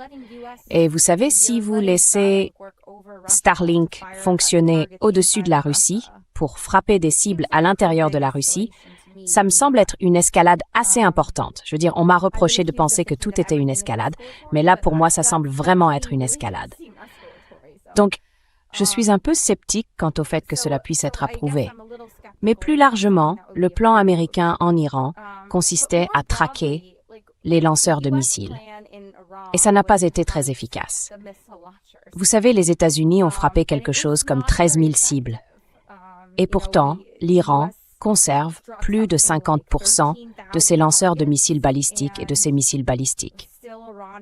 Et vous savez, si vous laissez Starlink fonctionner au-dessus de la Russie pour frapper des cibles à l'intérieur de la Russie, ça me semble être une escalade assez importante. Je veux dire, on m'a reproché de penser que tout était une escalade, mais là, pour moi, ça semble vraiment être une escalade. Donc, je suis un peu sceptique quant au fait que cela puisse être approuvé. Mais plus largement, le plan américain en Iran consistait à traquer les lanceurs de missiles. Et ça n'a pas été très efficace. Vous savez, les États-Unis ont frappé quelque chose comme 13 000 cibles. Et pourtant, l'Iran conserve plus de 50% de ses lanceurs de missiles balistiques et de ses missiles balistiques.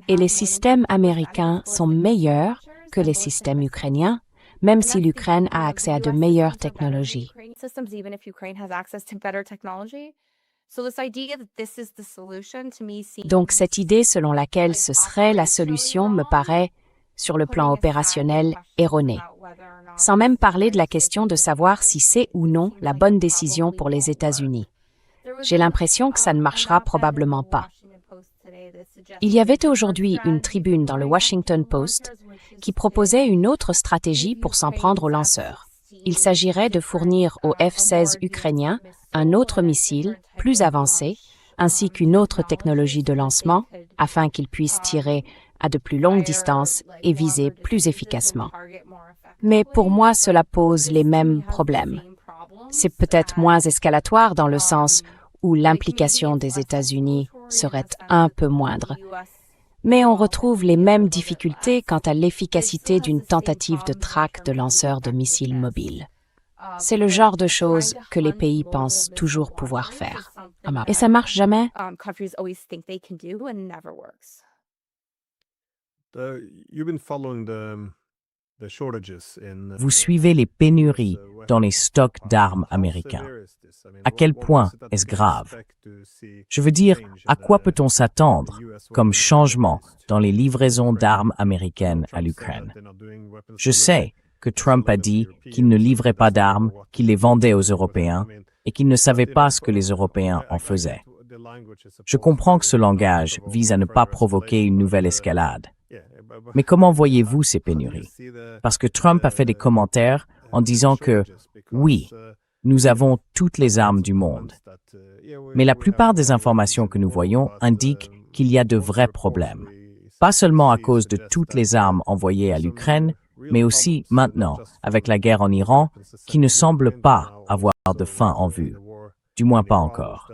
Et les systèmes américains sont meilleurs que les systèmes ukrainiens, même si l'Ukraine a accès à de meilleures technologies. Donc cette idée selon laquelle ce serait la solution me paraît, sur le plan opérationnel, erronée. Sans même parler de la question de savoir si c'est ou non la bonne décision pour les États-Unis. J'ai l'impression que ça ne marchera probablement pas. Il y avait aujourd'hui une tribune dans le Washington Post qui proposait une autre stratégie pour s'en prendre aux lanceurs. Il s'agirait de fournir aux F-16 ukrainiens un autre missile, plus avancé, ainsi qu'une autre technologie de lancement, afin qu'ils puissent tirer à de plus longues distances et viser plus efficacement. Mais pour moi, cela pose les mêmes problèmes. C'est peut-être moins escalatoire dans le sens où l'implication des États-Unis serait un peu moindre. Mais on retrouve les mêmes difficultés quant à l'efficacité d'une tentative de traque de lanceurs de missiles mobiles. C'est le genre de choses que les pays pensent toujours pouvoir faire. Et ça marche jamais? Vous suivez les pénuries dans les stocks d'armes américains. À quel point est-ce grave? Je veux dire, à quoi peut-on s'attendre comme changement dans les livraisons d'armes américaines à l'Ukraine? Je sais que Trump a dit qu'il ne livrait pas d'armes, qu'il les vendait aux Européens et qu'il ne savait pas ce que les Européens en faisaient. Je comprends que ce langage vise à ne pas provoquer une nouvelle escalade. Mais comment voyez-vous ces pénuries? Parce que Trump a fait des commentaires en disant que, oui, nous avons toutes les armes du monde. Mais la plupart des informations que nous voyons indiquent qu'il y a de vrais problèmes. Pas seulement à cause de toutes les armes envoyées à l'Ukraine, mais aussi maintenant, avec la guerre en Iran, qui ne semble pas avoir de fin en vue. Du moins pas encore.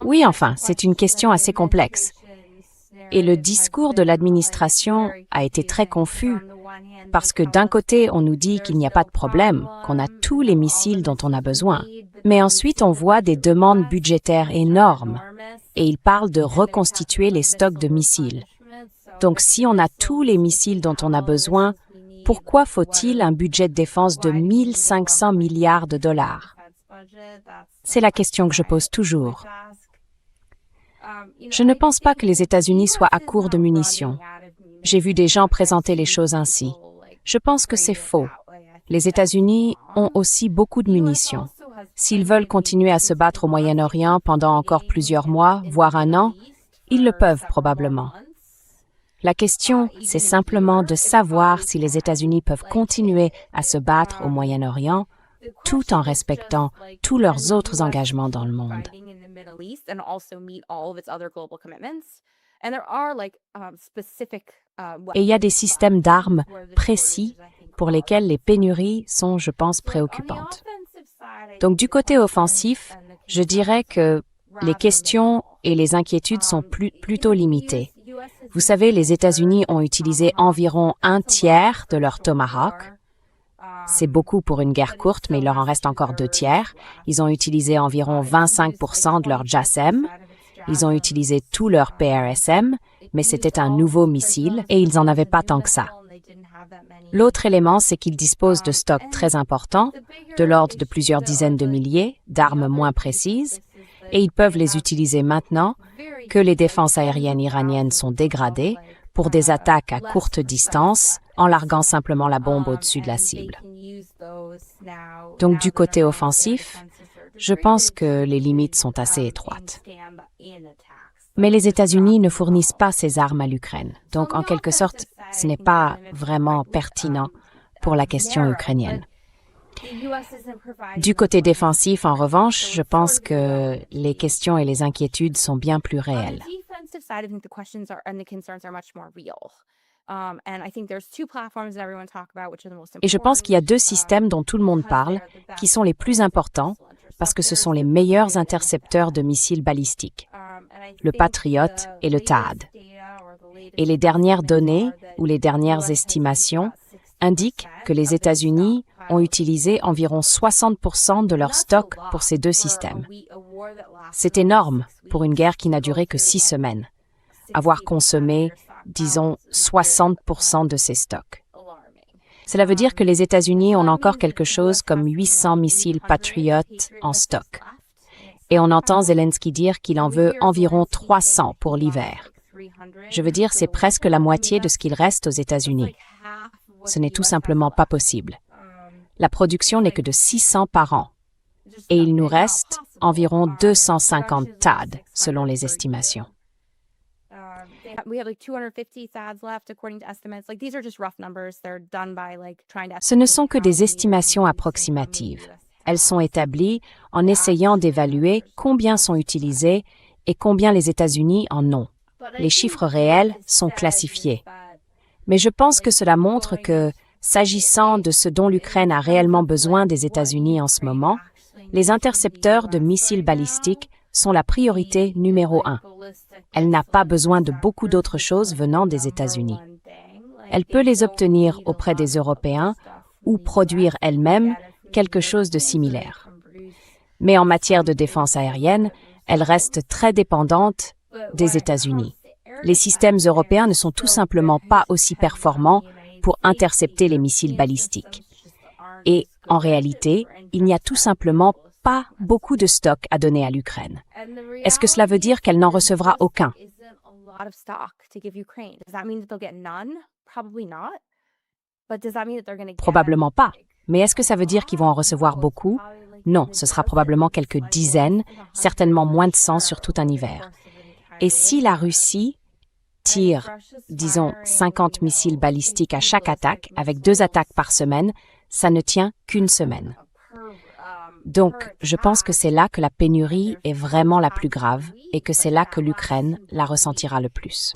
Oui, enfin, c'est une question assez complexe. Et le discours de l'administration a été très confus, parce que d'un côté, on nous dit qu'il n'y a pas de problème, qu'on a tous les missiles dont on a besoin. Mais ensuite, on voit des demandes budgétaires énormes, et ils parlent de reconstituer les stocks de missiles. Donc si on a tous les missiles dont on a besoin, pourquoi faut-il un budget de défense de 1 500 milliards de dollars? C'est la question que je pose toujours. Je ne pense pas que les États-Unis soient à court de munitions. J'ai vu des gens présenter les choses ainsi. Je pense que c'est faux. Les États-Unis ont aussi beaucoup de munitions. S'ils veulent continuer à se battre au Moyen-Orient pendant encore plusieurs mois, voire un an, ils le peuvent probablement. La question, c'est simplement de savoir si les États-Unis peuvent continuer à se battre au Moyen-Orient tout en respectant tous leurs autres engagements dans le monde. Et il y a des systèmes d'armes précis pour lesquels les pénuries sont, je pense, préoccupantes. Donc du côté offensif, je dirais que les questions et les inquiétudes sont plutôt limitées. Vous savez, les États-Unis ont utilisé environ 1/3 de leur Tomahawk. C'est beaucoup pour une guerre courte, mais il leur en reste encore 2/3. Ils ont utilisé environ 25% de leur JASSM. Ils ont utilisé tout leur PRSM, mais c'était un nouveau missile et ils n'en avaient pas tant que ça. L'autre élément, c'est qu'ils disposent de stocks très importants, de l'ordre de plusieurs dizaines de milliers, d'armes moins précises, et ils peuvent les utiliser maintenant que les défenses aériennes iraniennes sont dégradées pour des attaques à courte distance en larguant simplement la bombe au-dessus de la cible. Donc du côté offensif, je pense que les limites sont assez étroites. Mais les États-Unis ne fournissent pas ces armes à l'Ukraine. Donc en quelque sorte, ce n'est pas vraiment pertinent pour la question ukrainienne. Du côté défensif, en revanche, je pense que les questions et les inquiétudes sont bien plus réelles. Et je pense qu'il y a 2 systèmes dont tout le monde parle, qui sont les plus importants, parce que ce sont les meilleurs intercepteurs de missiles balistiques, le Patriot et le THAAD. Et les dernières données, ou les dernières estimations, indiquent que les États-Unis ont utilisé environ 60% de leur stock pour ces 2 systèmes. C'est énorme pour une guerre qui n'a duré que 6 semaines. Avoir consommé, disons, 60% de ces stocks. Cela veut dire que les États-Unis ont encore quelque chose comme 800 missiles Patriot en stock. Et on entend Zelensky dire qu'il en veut environ 300 pour l'hiver. Je veux dire, c'est presque la moitié de ce qu'il reste aux États-Unis. Ce n'est tout simplement pas possible. La production n'est que de 600 par an. Et il nous reste environ 250 THAAD, selon les estimations. Ce ne sont que des estimations approximatives. Elles sont établies en essayant d'évaluer combien sont utilisés et combien les États-Unis en ont. Les chiffres réels sont classifiés. Mais je pense que cela montre que, s'agissant de ce dont l'Ukraine a réellement besoin des États-Unis en ce moment, les intercepteurs de missiles balistiques sont la priorité numéro 1. Elle n'a pas besoin de beaucoup d'autres choses venant des États-Unis. Elle peut les obtenir auprès des Européens ou produire elle-même quelque chose de similaire. Mais en matière de défense aérienne, elle reste très dépendante des États-Unis. Les systèmes européens ne sont tout simplement pas aussi performants pour intercepter les missiles balistiques. Et en réalité, il n'y a tout simplement pas beaucoup de stock à donner à l'Ukraine. Est-ce que cela veut dire qu'elle n'en recevra aucun? Probablement pas. Mais est-ce que ça veut dire qu'ils vont en recevoir beaucoup? Non, ce sera probablement quelques dizaines, certainement moins de 100 sur tout un hiver. Et si la Russie tire, disons, 50 missiles balistiques à chaque attaque, avec 2 attaques par semaine, ça ne tient qu'une semaine. Donc, je pense que c'est là que la pénurie est vraiment la plus grave et que c'est là que l'Ukraine la ressentira le plus.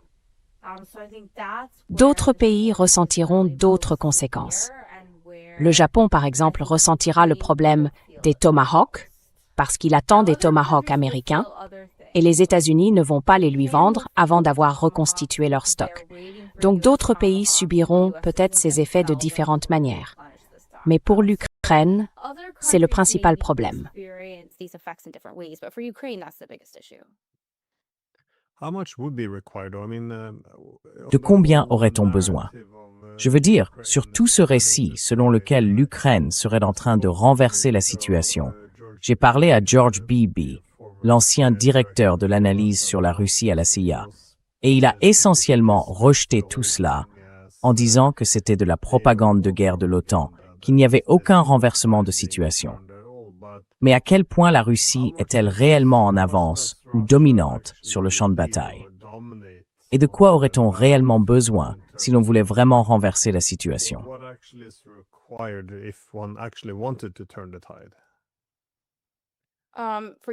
D'autres pays ressentiront d'autres conséquences. Le Japon, par exemple, ressentira le problème des Tomahawks, parce qu'il attend des Tomahawks américains, et les États-Unis ne vont pas les lui vendre avant d'avoir reconstitué leur stock. Donc d'autres pays subiront peut-être ces effets de différentes manières. Mais pour l'Ukraine, c'est le principal problème. De combien aurait-on besoin? Je veux dire, sur tout ce récit selon lequel l'Ukraine serait en train de renverser la situation, j'ai parlé à George Beebe, l'ancien directeur de l'analyse sur la Russie à la CIA, et il a essentiellement rejeté tout cela en disant que c'était de la propagande de guerre de l'OTAN, qu'il n'y avait aucun renversement de situation. Mais à quel point la Russie est-elle réellement en avance ou dominante sur le champ de bataille? Et de quoi aurait-on réellement besoin si l'on voulait vraiment renverser la situation?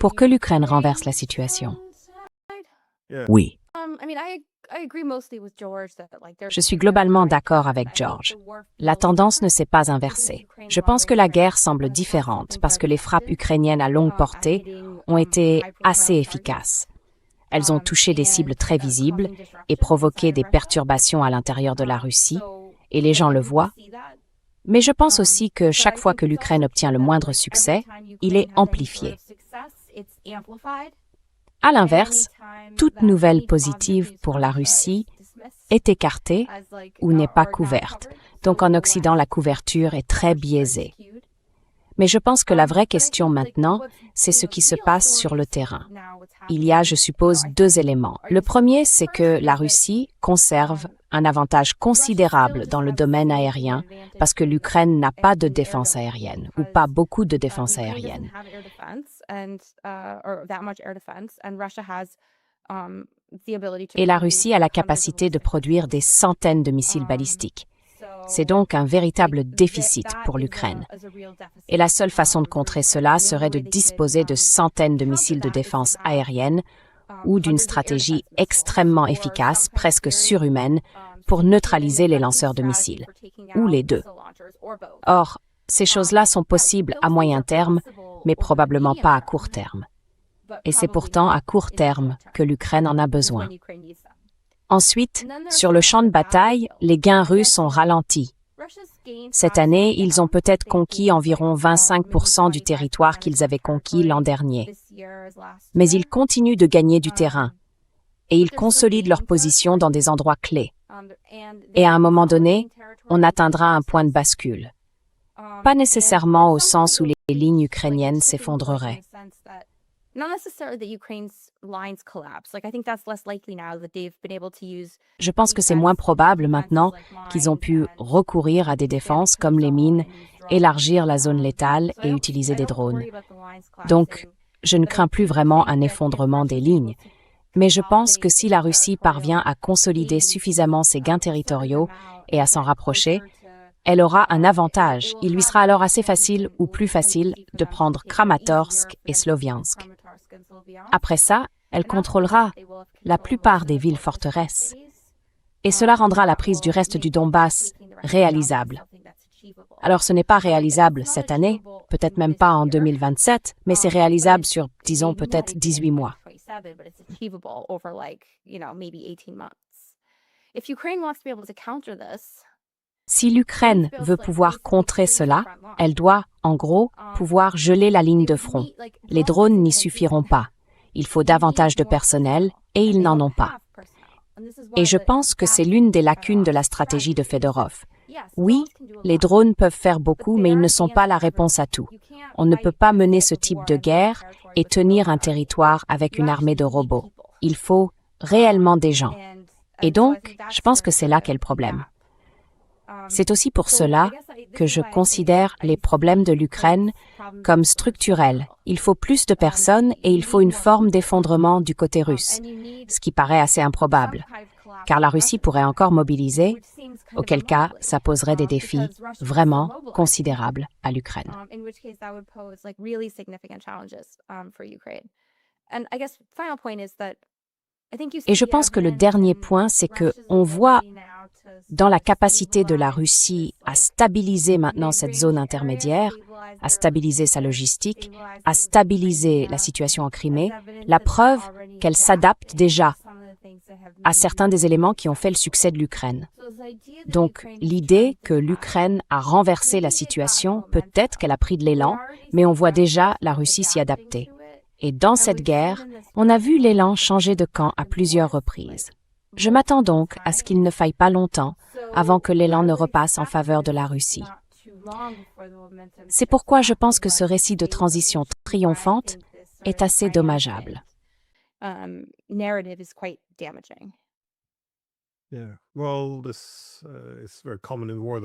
Pour que l'Ukraine renverse la situation. Oui. Je suis globalement d'accord avec George. La tendance ne s'est pas inversée. Je pense que la guerre semble différente parce que les frappes ukrainiennes à longue portée ont été assez efficaces. Elles ont touché des cibles très visibles et provoqué des perturbations à l'intérieur de la Russie, et les gens le voient. Mais je pense aussi que chaque fois que l'Ukraine obtient le moindre succès, il est amplifié. À l'inverse, toute nouvelle positive pour la Russie est écartée ou n'est pas couverte. Donc en Occident, la couverture est très biaisée. Mais je pense que la vraie question maintenant, c'est ce qui se passe sur le terrain. Il y a, je suppose, 2 éléments. Le premier, c'est que la Russie conserve un avantage considérable dans le domaine aérien parce que l'Ukraine n'a pas de défense aérienne ou pas beaucoup de défense aérienne. Et la Russie a la capacité de produire des centaines de missiles balistiques. C'est donc un véritable déficit pour l'Ukraine. Et la seule façon de contrer cela serait de disposer de centaines de missiles de défense aérienne ou d'une stratégie extrêmement efficace, presque surhumaine, pour neutraliser les lanceurs de missiles, ou les deux. Or, ces choses-là sont possibles à moyen terme, mais probablement pas à court terme. Et c'est pourtant à court terme que l'Ukraine en a besoin. Ensuite, sur le champ de bataille, les gains russes ont ralenti. Cette année, ils ont peut-être conquis environ 25% du territoire qu'ils avaient conquis l'an dernier. Mais ils continuent de gagner du terrain et ils consolident leur position dans des endroits clés. Et à un moment donné, on atteindra un point de bascule. Pas nécessairement au sens où les lignes ukrainiennes s'effondreraient. Je pense que c'est moins probable maintenant qu'ils ont pu recourir à des défenses comme les mines, élargir la zone létale et utiliser des drones. Donc, je ne crains plus vraiment un effondrement des lignes. Mais je pense que si la Russie parvient à consolider suffisamment ses gains territoriaux et à s'en rapprocher, elle aura un avantage. Il lui sera alors assez facile ou plus facile de prendre Kramatorsk et Sloviansk. Après ça, elle contrôlera la plupart des villes forteresses. Et cela rendra la prise du reste du Donbass réalisable. Alors ce n'est pas réalisable cette année, peut-être même pas en 2027, mais c'est réalisable sur, disons, peut-être 18 mois. Si l'Ukraine veut pouvoir contrer cela, elle doit, en gros, pouvoir geler la ligne de front. Les drones n'y suffiront pas. Il faut davantage de personnel et ils n'en ont pas. Et je pense que c'est l'une des lacunes de la stratégie de Fedorov. Oui, les drones peuvent faire beaucoup, mais ils ne sont pas la réponse à tout. On ne peut pas mener ce type de guerre et tenir un territoire avec une armée de robots. Il faut réellement des gens. Et donc, je pense que c'est là qu'est le problème. C'est aussi pour cela que je considère les problèmes de l'Ukraine comme structurels. Il faut plus de personnes et il faut une forme d'effondrement du côté russe, ce qui paraît assez improbable, car la Russie pourrait encore mobiliser, auquel cas ça poserait des défis vraiment considérables à l'Ukraine. Et je pense que le dernier point, c'est qu'on voit dans la capacité de la Russie à stabiliser maintenant cette zone intermédiaire, à stabiliser sa logistique, à stabiliser la situation en Crimée, la preuve qu'elle s'adapte déjà à certains des éléments qui ont fait le succès de l'Ukraine. Donc, l'idée que l'Ukraine a renversé la situation, peut-être qu'elle a pris de l'élan, mais on voit déjà la Russie s'y adapter. Et dans cette guerre, on a vu l'élan changer de camp à plusieurs reprises. Je m'attends donc à ce qu'il ne faille pas longtemps avant que l'élan ne repasse en faveur de la Russie. C'est pourquoi je pense que ce récit de transition triomphante est assez dommageable.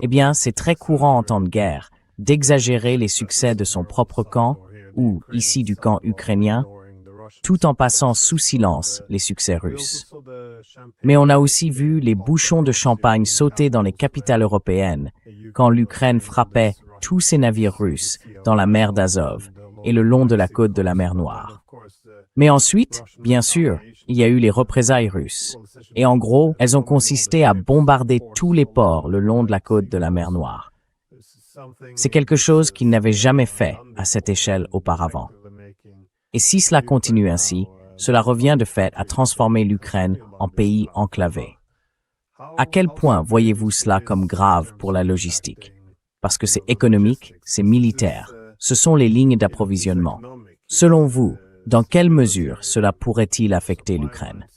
Eh bien, c'est très courant en temps de guerre d'exagérer les succès de son propre camp, ou ici du camp ukrainien, tout en passant sous silence les succès russes. Mais on a aussi vu les bouchons de champagne sauter dans les capitales européennes quand l'Ukraine frappait tous ses navires russes dans la mer d'Azov et le long de la côte de la mer Noire. Mais ensuite, bien sûr, il y a eu les représailles russes. Et en gros, elles ont consisté à bombarder tous les ports le long de la côte de la mer Noire. C'est quelque chose qu'ils n'avaient jamais fait à cette échelle auparavant. Et si cela continue ainsi, cela revient de fait à transformer l'Ukraine en pays enclavé. À quel point voyez-vous cela comme grave pour la logistique? Parce que c'est économique, c'est militaire, ce sont les lignes d'approvisionnement. Selon vous, dans quelle mesure cela pourrait-il affecter l'Ukraine?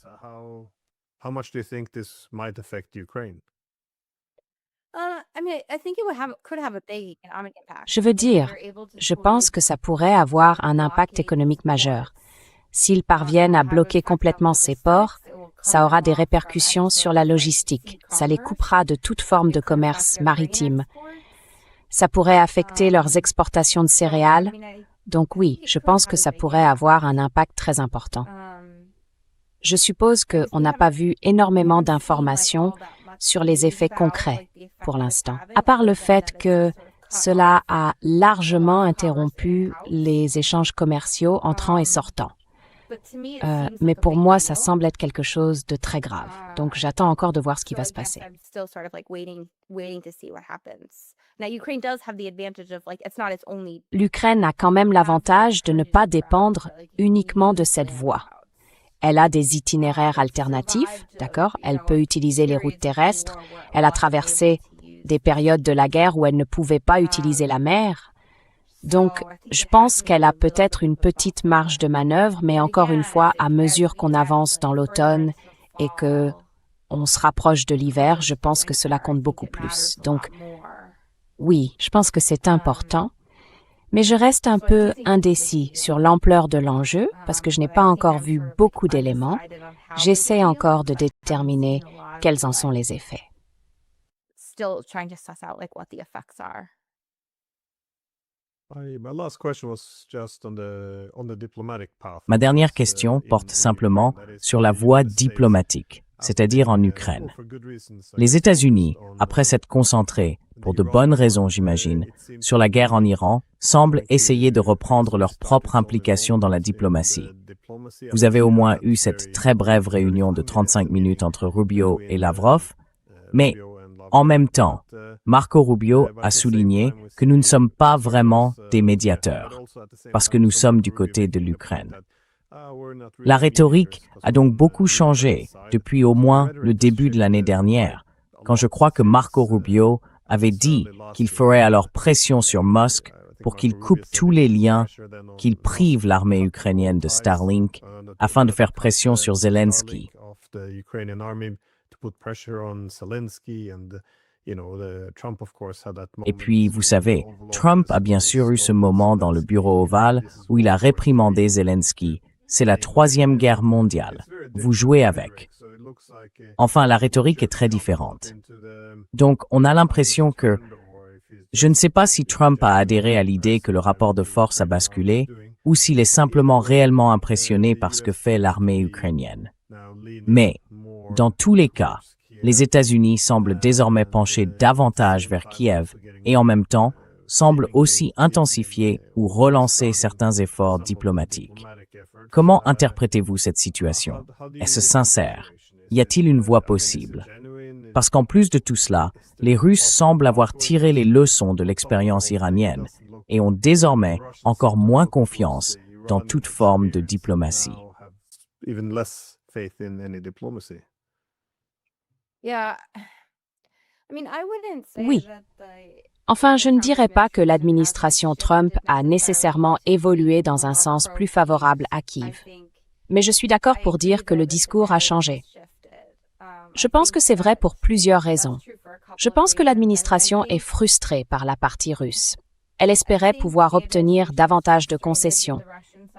Je veux dire, je pense que ça pourrait avoir un impact économique majeur. S'ils parviennent à bloquer complètement ces ports, ça aura des répercussions sur la logistique. Ça les coupera de toute forme de commerce maritime. Ça pourrait affecter leurs exportations de céréales. Donc oui, je pense que ça pourrait avoir un impact très important. Je suppose qu'on n'a pas vu énormément d'informations sur les effets concrets pour l'instant, à part le fait que cela a largement interrompu les échanges commerciaux entrants et sortants. Mais pour moi, ça semble être quelque chose de très grave. Donc, j'attends encore de voir ce qui va se passer. L'Ukraine a quand même l'avantage de ne pas dépendre uniquement de cette voie. Elle a des itinéraires alternatifs, d'accord? Elle peut utiliser les routes terrestres. Elle a traversé des périodes de la guerre où elle ne pouvait pas utiliser la mer. Donc, je pense qu'elle a peut-être une petite marge de manœuvre, mais encore une fois, à mesure qu'on avance dans l'automne et que on se rapproche de l'hiver, je pense que cela compte beaucoup plus. Donc, oui, je pense que c'est important. Mais je reste un peu indécis sur l'ampleur de l'enjeu parce que je n'ai pas encore vu beaucoup d'éléments. J'essaie encore de déterminer quels en sont les effets. Ma dernière question porte simplement sur la voie diplomatique, c'est-à-dire en Ukraine. Les États-Unis, après s'être concentrés, pour de bonnes raisons j'imagine, sur la guerre en Iran, semblent essayer de reprendre leur propre implication dans la diplomatie. Vous avez au moins eu cette très brève réunion de 35 minutes entre Rubio et Lavrov, mais En même temps, Marco Rubio a souligné que nous ne sommes pas vraiment des médiateurs, parce que nous sommes du côté de l'Ukraine. La rhétorique a donc beaucoup changé depuis au moins le début de l'année dernière, quand je crois que Marco Rubio avait dit qu'il ferait alors pression sur Musk pour qu'il coupe tous les liens, qu'il prive l'armée ukrainienne de Starlink, afin de faire pression sur Zelensky. Et puis, vous savez, Trump a bien sûr eu ce moment dans le bureau ovale où il a réprimandé Zelensky. C'est la troisième guerre mondiale. Vous jouez avec. Enfin, la rhétorique est très différente. Donc, on a l'impression que... Je ne sais pas si Trump a adhéré à l'idée que le rapport de force a basculé ou s'il est simplement réellement impressionné par ce que fait l'armée ukrainienne. Mais, dans tous les cas, les États-Unis semblent désormais pencher davantage vers Kiev et en même temps semblent aussi intensifier ou relancer certains efforts diplomatiques. Comment interprétez-vous cette situation? Est-ce sincère? Y a-t-il une voie possible? Parce qu'en plus de tout cela, les Russes semblent avoir tiré les leçons de l'expérience iranienne et ont désormais encore moins confiance dans toute forme de diplomatie. Oui. Enfin, je ne dirais pas que l'administration Trump a nécessairement évolué dans un sens plus favorable à Kiev. Mais je suis d'accord pour dire que le discours a changé. Je pense que c'est vrai pour plusieurs raisons. Je pense que l'administration est frustrée par la partie russe. Elle espérait pouvoir obtenir davantage de concessions.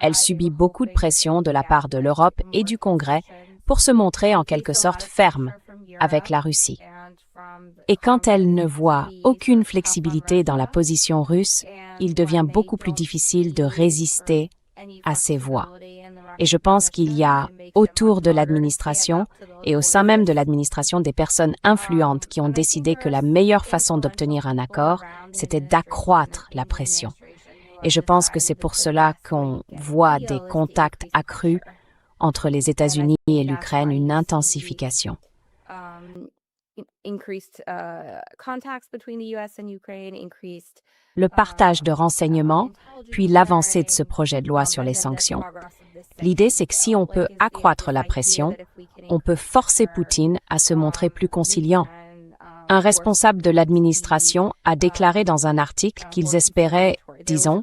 Elle subit beaucoup de pression de la part de l'Europe et du Congrès pour se montrer en quelque sorte ferme avec la Russie. Et quand elle ne voit aucune flexibilité dans la position russe, il devient beaucoup plus difficile de résister à ces voix. Et je pense qu'il y a autour de l'administration et au sein même de l'administration des personnes influentes qui ont décidé que la meilleure façon d'obtenir un accord, c'était d'accroître la pression. Et je pense que c'est pour cela qu'on voit des contacts accrus entre les États-Unis et l'Ukraine, une intensification. Le partage de renseignements, puis l'avancée de ce projet de loi sur les sanctions. L'idée, c'est que si on peut accroître la pression, on peut forcer Poutine à se montrer plus conciliant. Un responsable de l'administration a déclaré dans un article qu'ils espéraient, disons,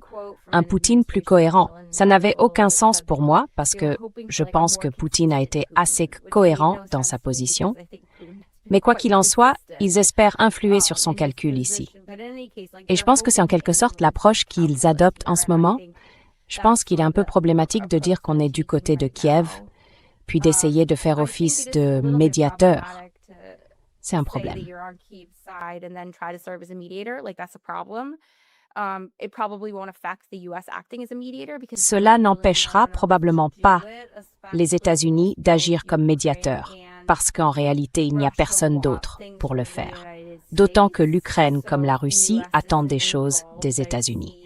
un Poutine plus cohérent. Ça n'avait aucun sens pour moi parce que je pense que Poutine a été assez cohérent dans sa position. Mais quoi qu'il en soit, ils espèrent influer sur son calcul ici. Et je pense que c'est en quelque sorte l'approche qu'ils adoptent en ce moment. Je pense qu'il est un peu problématique de dire qu'on est du côté de Kiev, puis d'essayer de faire office de médiateur. C'est un problème. Cela n'empêchera probablement pas les États-Unis d'agir comme médiateurs, parce qu'en réalité, il n'y a personne d'autre pour le faire. D'autant que l'Ukraine, comme la Russie, attendent des choses des États-Unis.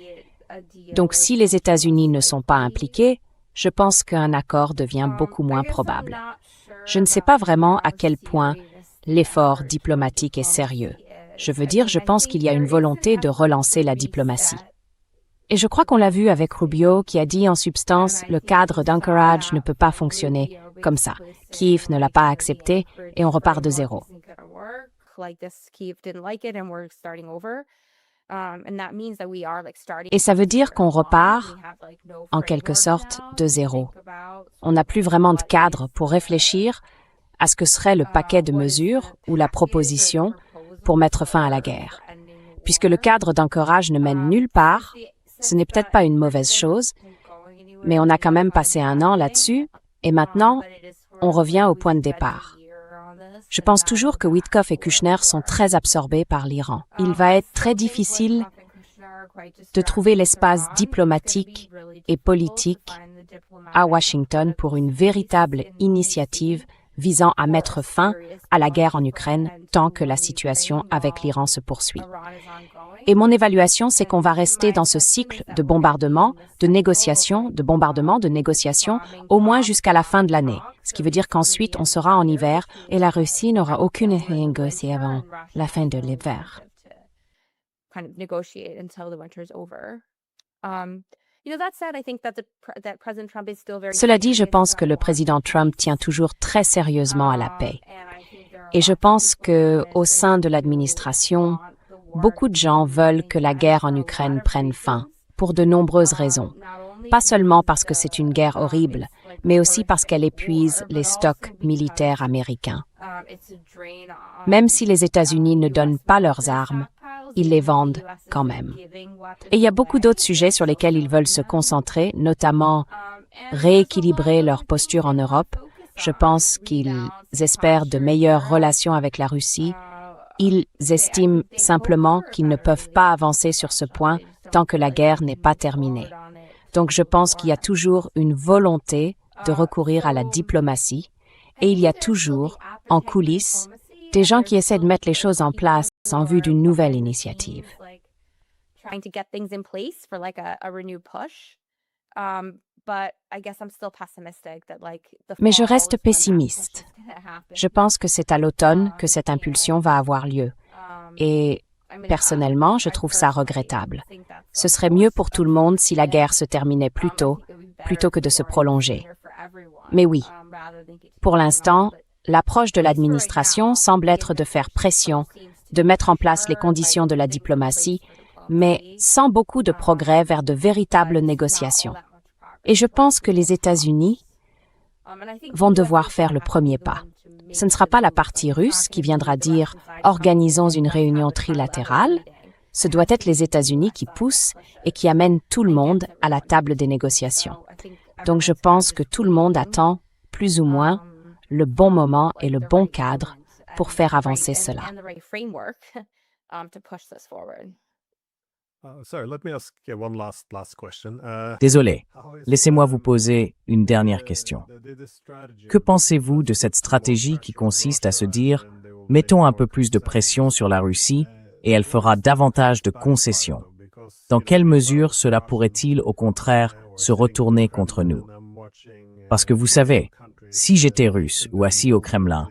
Donc, si les États-Unis ne sont pas impliqués, je pense qu'un accord devient beaucoup moins probable. Je ne sais pas vraiment à quel point l'effort diplomatique est sérieux. Je veux dire, je pense qu'il y a une volonté de relancer la diplomatie. Et je crois qu'on l'a vu avec Rubio qui a dit en substance, le cadre d'Anchorage ne peut pas fonctionner comme ça. Kiev ne l'a pas accepté et on repart de zéro. Et ça veut dire qu'on repart, en quelque sorte, de zéro. On n'a plus vraiment de cadre pour réfléchir à ce que serait le paquet de mesures ou la proposition pour mettre fin à la guerre. Puisque le cadre d'Anchorage ne mène nulle part, ce n'est peut-être pas une mauvaise chose, mais on a quand même passé un an là-dessus, et maintenant, on revient au point de départ. Je pense toujours que Witkoff et Kushner sont très absorbés par l'Iran. Il va être très difficile de trouver l'espace diplomatique et politique à Washington pour une véritable initiative visant à mettre fin à la guerre en Ukraine tant que la situation avec l'Iran se poursuit. Et mon évaluation, c'est qu'on va rester dans ce cycle de bombardement, de négociation, de bombardement, de négociation, au moins jusqu'à la fin de l'année. Ce qui veut dire qu'ensuite, on sera en hiver et la Russie n'aura aucune négociation avant la fin de l'hiver. Cela dit, je pense que le président Trump tient toujours très sérieusement à la paix. Et je pense qu'au sein de l'administration, beaucoup de gens veulent que la guerre en Ukraine prenne fin, pour de nombreuses raisons. Pas seulement parce que c'est une guerre horrible, mais aussi parce qu'elle épuise les stocks militaires américains. Même si les États-Unis ne donnent pas leurs armes, ils les vendent quand même. Et il y a beaucoup d'autres sujets sur lesquels ils veulent se concentrer, notamment rééquilibrer leur posture en Europe. Je pense qu'ils espèrent de meilleures relations avec la Russie. Ils estiment simplement qu'ils ne peuvent pas avancer sur ce point tant que la guerre n'est pas terminée. Donc je pense qu'il y a toujours une volonté de recourir à la diplomatie et il y a toujours, en coulisses, des gens qui essaient de mettre les choses en place en vue d'une nouvelle initiative. Mais je reste pessimiste. Je pense que c'est à l'automne que cette impulsion va avoir lieu. Et personnellement, je trouve ça regrettable. Ce serait mieux pour tout le monde si la guerre se terminait plus tôt, plutôt que de se prolonger. Mais oui, pour l'instant, l'approche de l'administration semble être de faire pression, de mettre en place les conditions de la diplomatie, mais sans beaucoup de progrès vers de véritables négociations. Et je pense que les États-Unis vont devoir faire le premier pas. Ce ne sera pas la partie russe qui viendra dire « organisons une réunion trilatérale ». Ce doit être les États-Unis qui poussent et qui amènent tout le monde à la table des négociations. Donc je pense que tout le monde attend, plus ou moins, le bon moment et le bon cadre pour faire avancer cela. Désolé, laissez-moi vous poser une dernière question. Que pensez-vous de cette stratégie qui consiste à se dire « mettons un peu plus de pression sur la Russie et elle fera davantage de concessions ». Dans quelle mesure cela pourrait-il au contraire se retourner contre nous? Parce que vous savez, si j'étais russe ou assis au Kremlin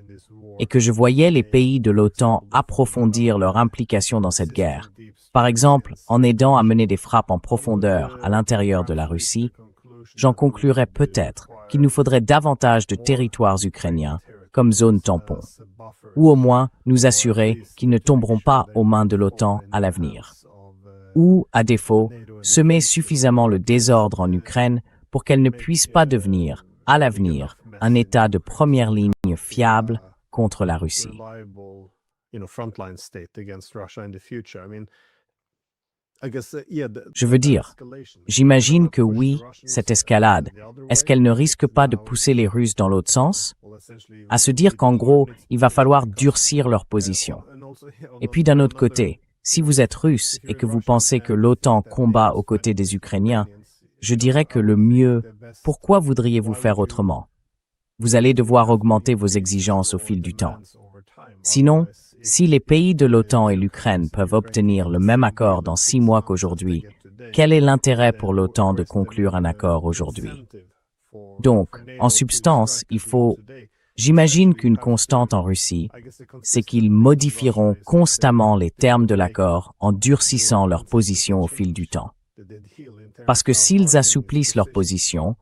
et que je voyais les pays de l'OTAN approfondir leur implication dans cette guerre, par exemple en aidant à mener des frappes en profondeur à l'intérieur de la Russie, j'en conclurais peut-être qu'il nous faudrait davantage de territoires ukrainiens comme zone tampon, ou au moins nous assurer qu'ils ne tomberont pas aux mains de l'OTAN à l'avenir. Ou, à défaut, semer suffisamment le désordre en Ukraine pour qu'elle ne puisse pas devenir, à l'avenir, un État de première ligne fiable contre la Russie. Je veux dire, j'imagine que oui, cette escalade, est-ce qu'elle ne risque pas de pousser les Russes dans l'autre sens? À se dire qu'en gros, il va falloir durcir leur position. Et puis d'un autre côté, si vous êtes russe et que vous pensez que l'OTAN combat aux côtés des Ukrainiens, je dirais que le mieux, pourquoi voudriez-vous faire autrement? Vous allez devoir augmenter vos exigences au fil du temps. Sinon, si les pays de l'OTAN et l'Ukraine peuvent obtenir le même accord dans 6 mois qu'aujourd'hui, quel est l'intérêt pour l'OTAN de conclure un accord aujourd'hui? Donc, en substance, j'imagine qu'une constante en Russie, c'est qu'ils modifieront constamment les termes de l'accord en durcissant leur position au fil du temps. Parce que s'ils assouplissent leur position,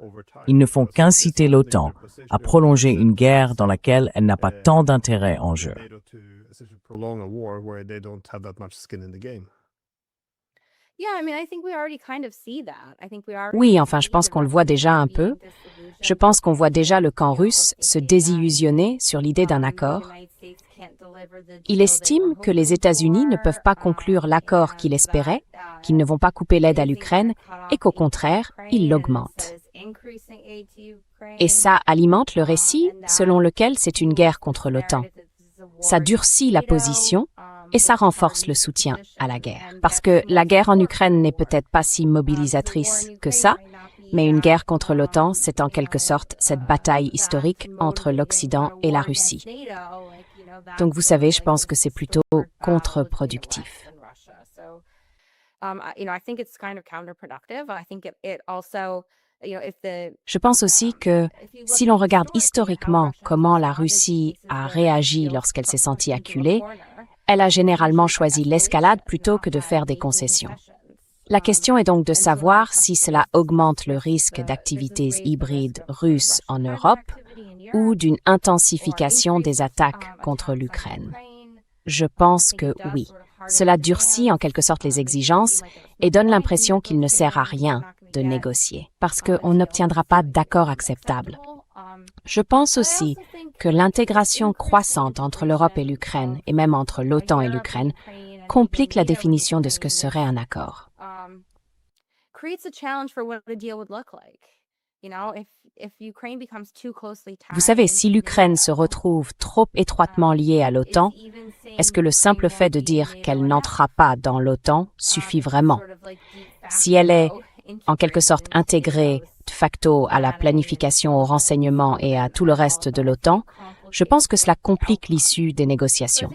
ils ne font qu'inciter l'OTAN à prolonger une guerre dans laquelle elle n'a pas tant d'intérêt en jeu. Oui, enfin, je pense qu'on le voit déjà un peu. Je pense qu'on voit déjà le camp russe se désillusionner sur l'idée d'un accord. Il estime que les États-Unis ne peuvent pas conclure l'accord qu'il espérait, qu'ils ne vont pas couper l'aide à l'Ukraine et qu'au contraire, ils l'augmentent. Et ça alimente le récit selon lequel c'est une guerre contre l'OTAN. Ça durcit la position et ça renforce le soutien à la guerre. Parce que la guerre en Ukraine n'est peut-être pas si mobilisatrice que ça, mais une guerre contre l'OTAN, c'est en quelque sorte cette bataille historique entre l'Occident et la Russie. Donc vous savez, je pense que c'est plutôt contre-productif. Je pense aussi que si l'on regarde historiquement comment la Russie a réagi lorsqu'elle s'est sentie acculée, elle a généralement choisi l'escalade plutôt que de faire des concessions. La question est donc de savoir si cela augmente le risque d'activités hybrides russes en Europe ou d'une intensification des attaques contre l'Ukraine. Je pense que oui. Cela durcit en quelque sorte les exigences et donne l'impression qu'il ne sert à rien de négocier, parce qu'on n'obtiendra pas d'accord acceptable. Je pense aussi que l'intégration croissante entre l'Europe et l'Ukraine, et même entre l'OTAN et l'Ukraine, complique la définition de ce que serait un accord. Vous savez, si l'Ukraine se retrouve trop étroitement liée à l'OTAN, est-ce que le simple fait de dire qu'elle n'entrera pas dans l'OTAN suffit vraiment? Si elle est, en quelque sorte, intégrée de facto à la planification, au renseignement et à tout le reste de l'OTAN, je pense que cela complique l'issue des négociations.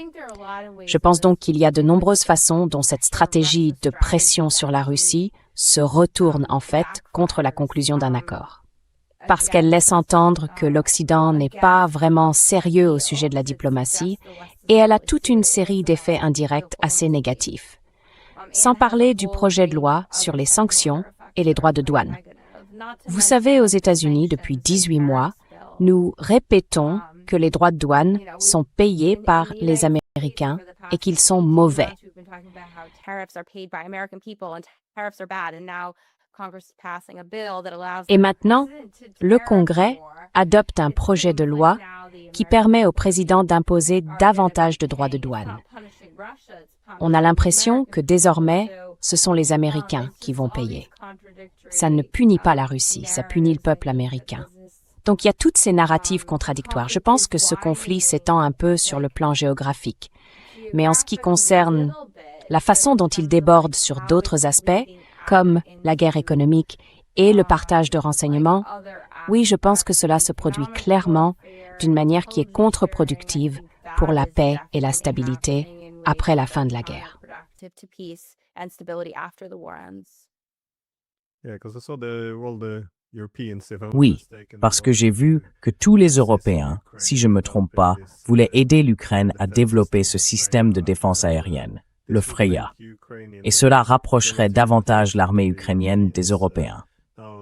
Je pense donc qu'il y a de nombreuses façons dont cette stratégie de pression sur la Russie se retourne en fait contre la conclusion d'un accord. Parce qu'elle laisse entendre que l'Occident n'est pas vraiment sérieux au sujet de la diplomatie et elle a toute une série d'effets indirects assez négatifs. Sans parler du projet de loi sur les sanctions et les droits de douane. Vous savez, aux États-Unis, depuis 18 mois, nous répétons que les droits de douane sont payés par les Américains et qu'ils sont mauvais. Et maintenant, le Congrès adopte un projet de loi qui permet au président d'imposer davantage de droits de douane. On a l'impression que désormais, ce sont les Américains qui vont payer. Ça ne punit pas la Russie, ça punit le peuple américain. Donc il y a toutes ces narratives contradictoires. Je pense que ce conflit s'étend un peu sur le plan géographique. Mais en ce qui concerne la façon dont il déborde sur d'autres aspects, comme la guerre économique et le partage de renseignements, oui, je pense que cela se produit clairement d'une manière qui est contre-productive pour la paix et la stabilité après la fin de la guerre. Oui, parce que j'ai vu que tous les Européens, si je ne me trompe pas, voulaient aider l'Ukraine à développer ce système de défense aérienne, le Freya. Et cela rapprocherait davantage l'armée ukrainienne des Européens.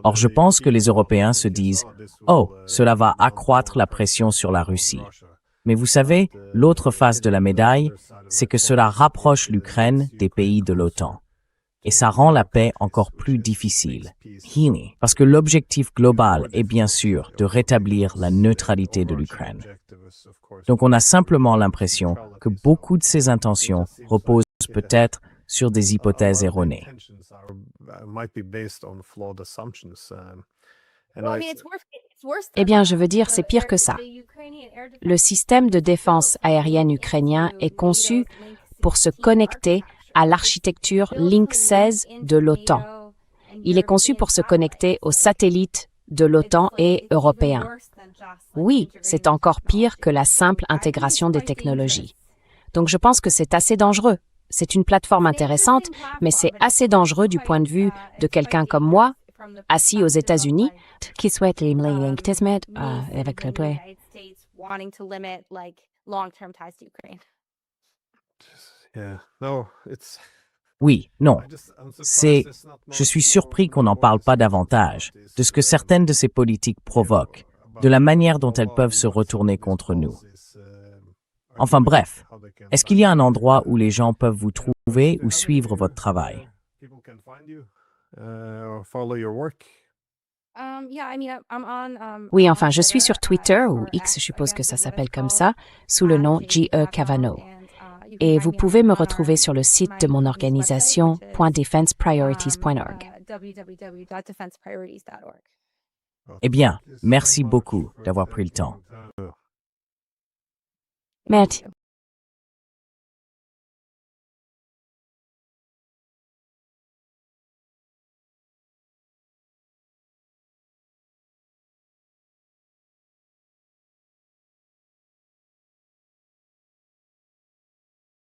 Or, je pense que les Européens se disent « Oh, cela va accroître la pression sur la Russie ». Mais vous savez, l'autre face de la médaille, c'est que cela rapproche l'Ukraine des pays de l'OTAN. Et ça rend la paix encore plus difficile. Parce que l'objectif global est bien sûr de rétablir la neutralité de l'Ukraine. Donc on a simplement l'impression que beaucoup de ces intentions reposent peut-être sur des hypothèses erronées. Eh bien, je veux dire, c'est pire que ça. Le système de défense aérienne ukrainien est conçu pour se connecter à l'architecture Link 16 de l'OTAN. Il est conçu pour se connecter aux satellites de l'OTAN et européens. Oui, c'est encore pire que la simple intégration des technologies. Donc je pense que c'est assez dangereux. C'est une plateforme intéressante, mais c'est assez dangereux du point de vue de quelqu'un comme moi, assis aux États-Unis, qui souhaite les liens avec le doigt. Oui, non. Je suis surpris qu'on n'en parle pas davantage de ce que certaines de ces politiques provoquent, de la manière dont elles peuvent se retourner contre nous. Enfin bref, est-ce qu'il y a un endroit où les gens peuvent vous trouver ou suivre votre travail? Oui, enfin, je suis sur Twitter, ou X, je suppose que ça s'appelle comme ça, sous le nom G.E. Cavanaugh. Et vous pouvez me retrouver sur le site de mon organisation .defensepriorities.org. Eh bien, merci beaucoup d'avoir pris le temps. Merci.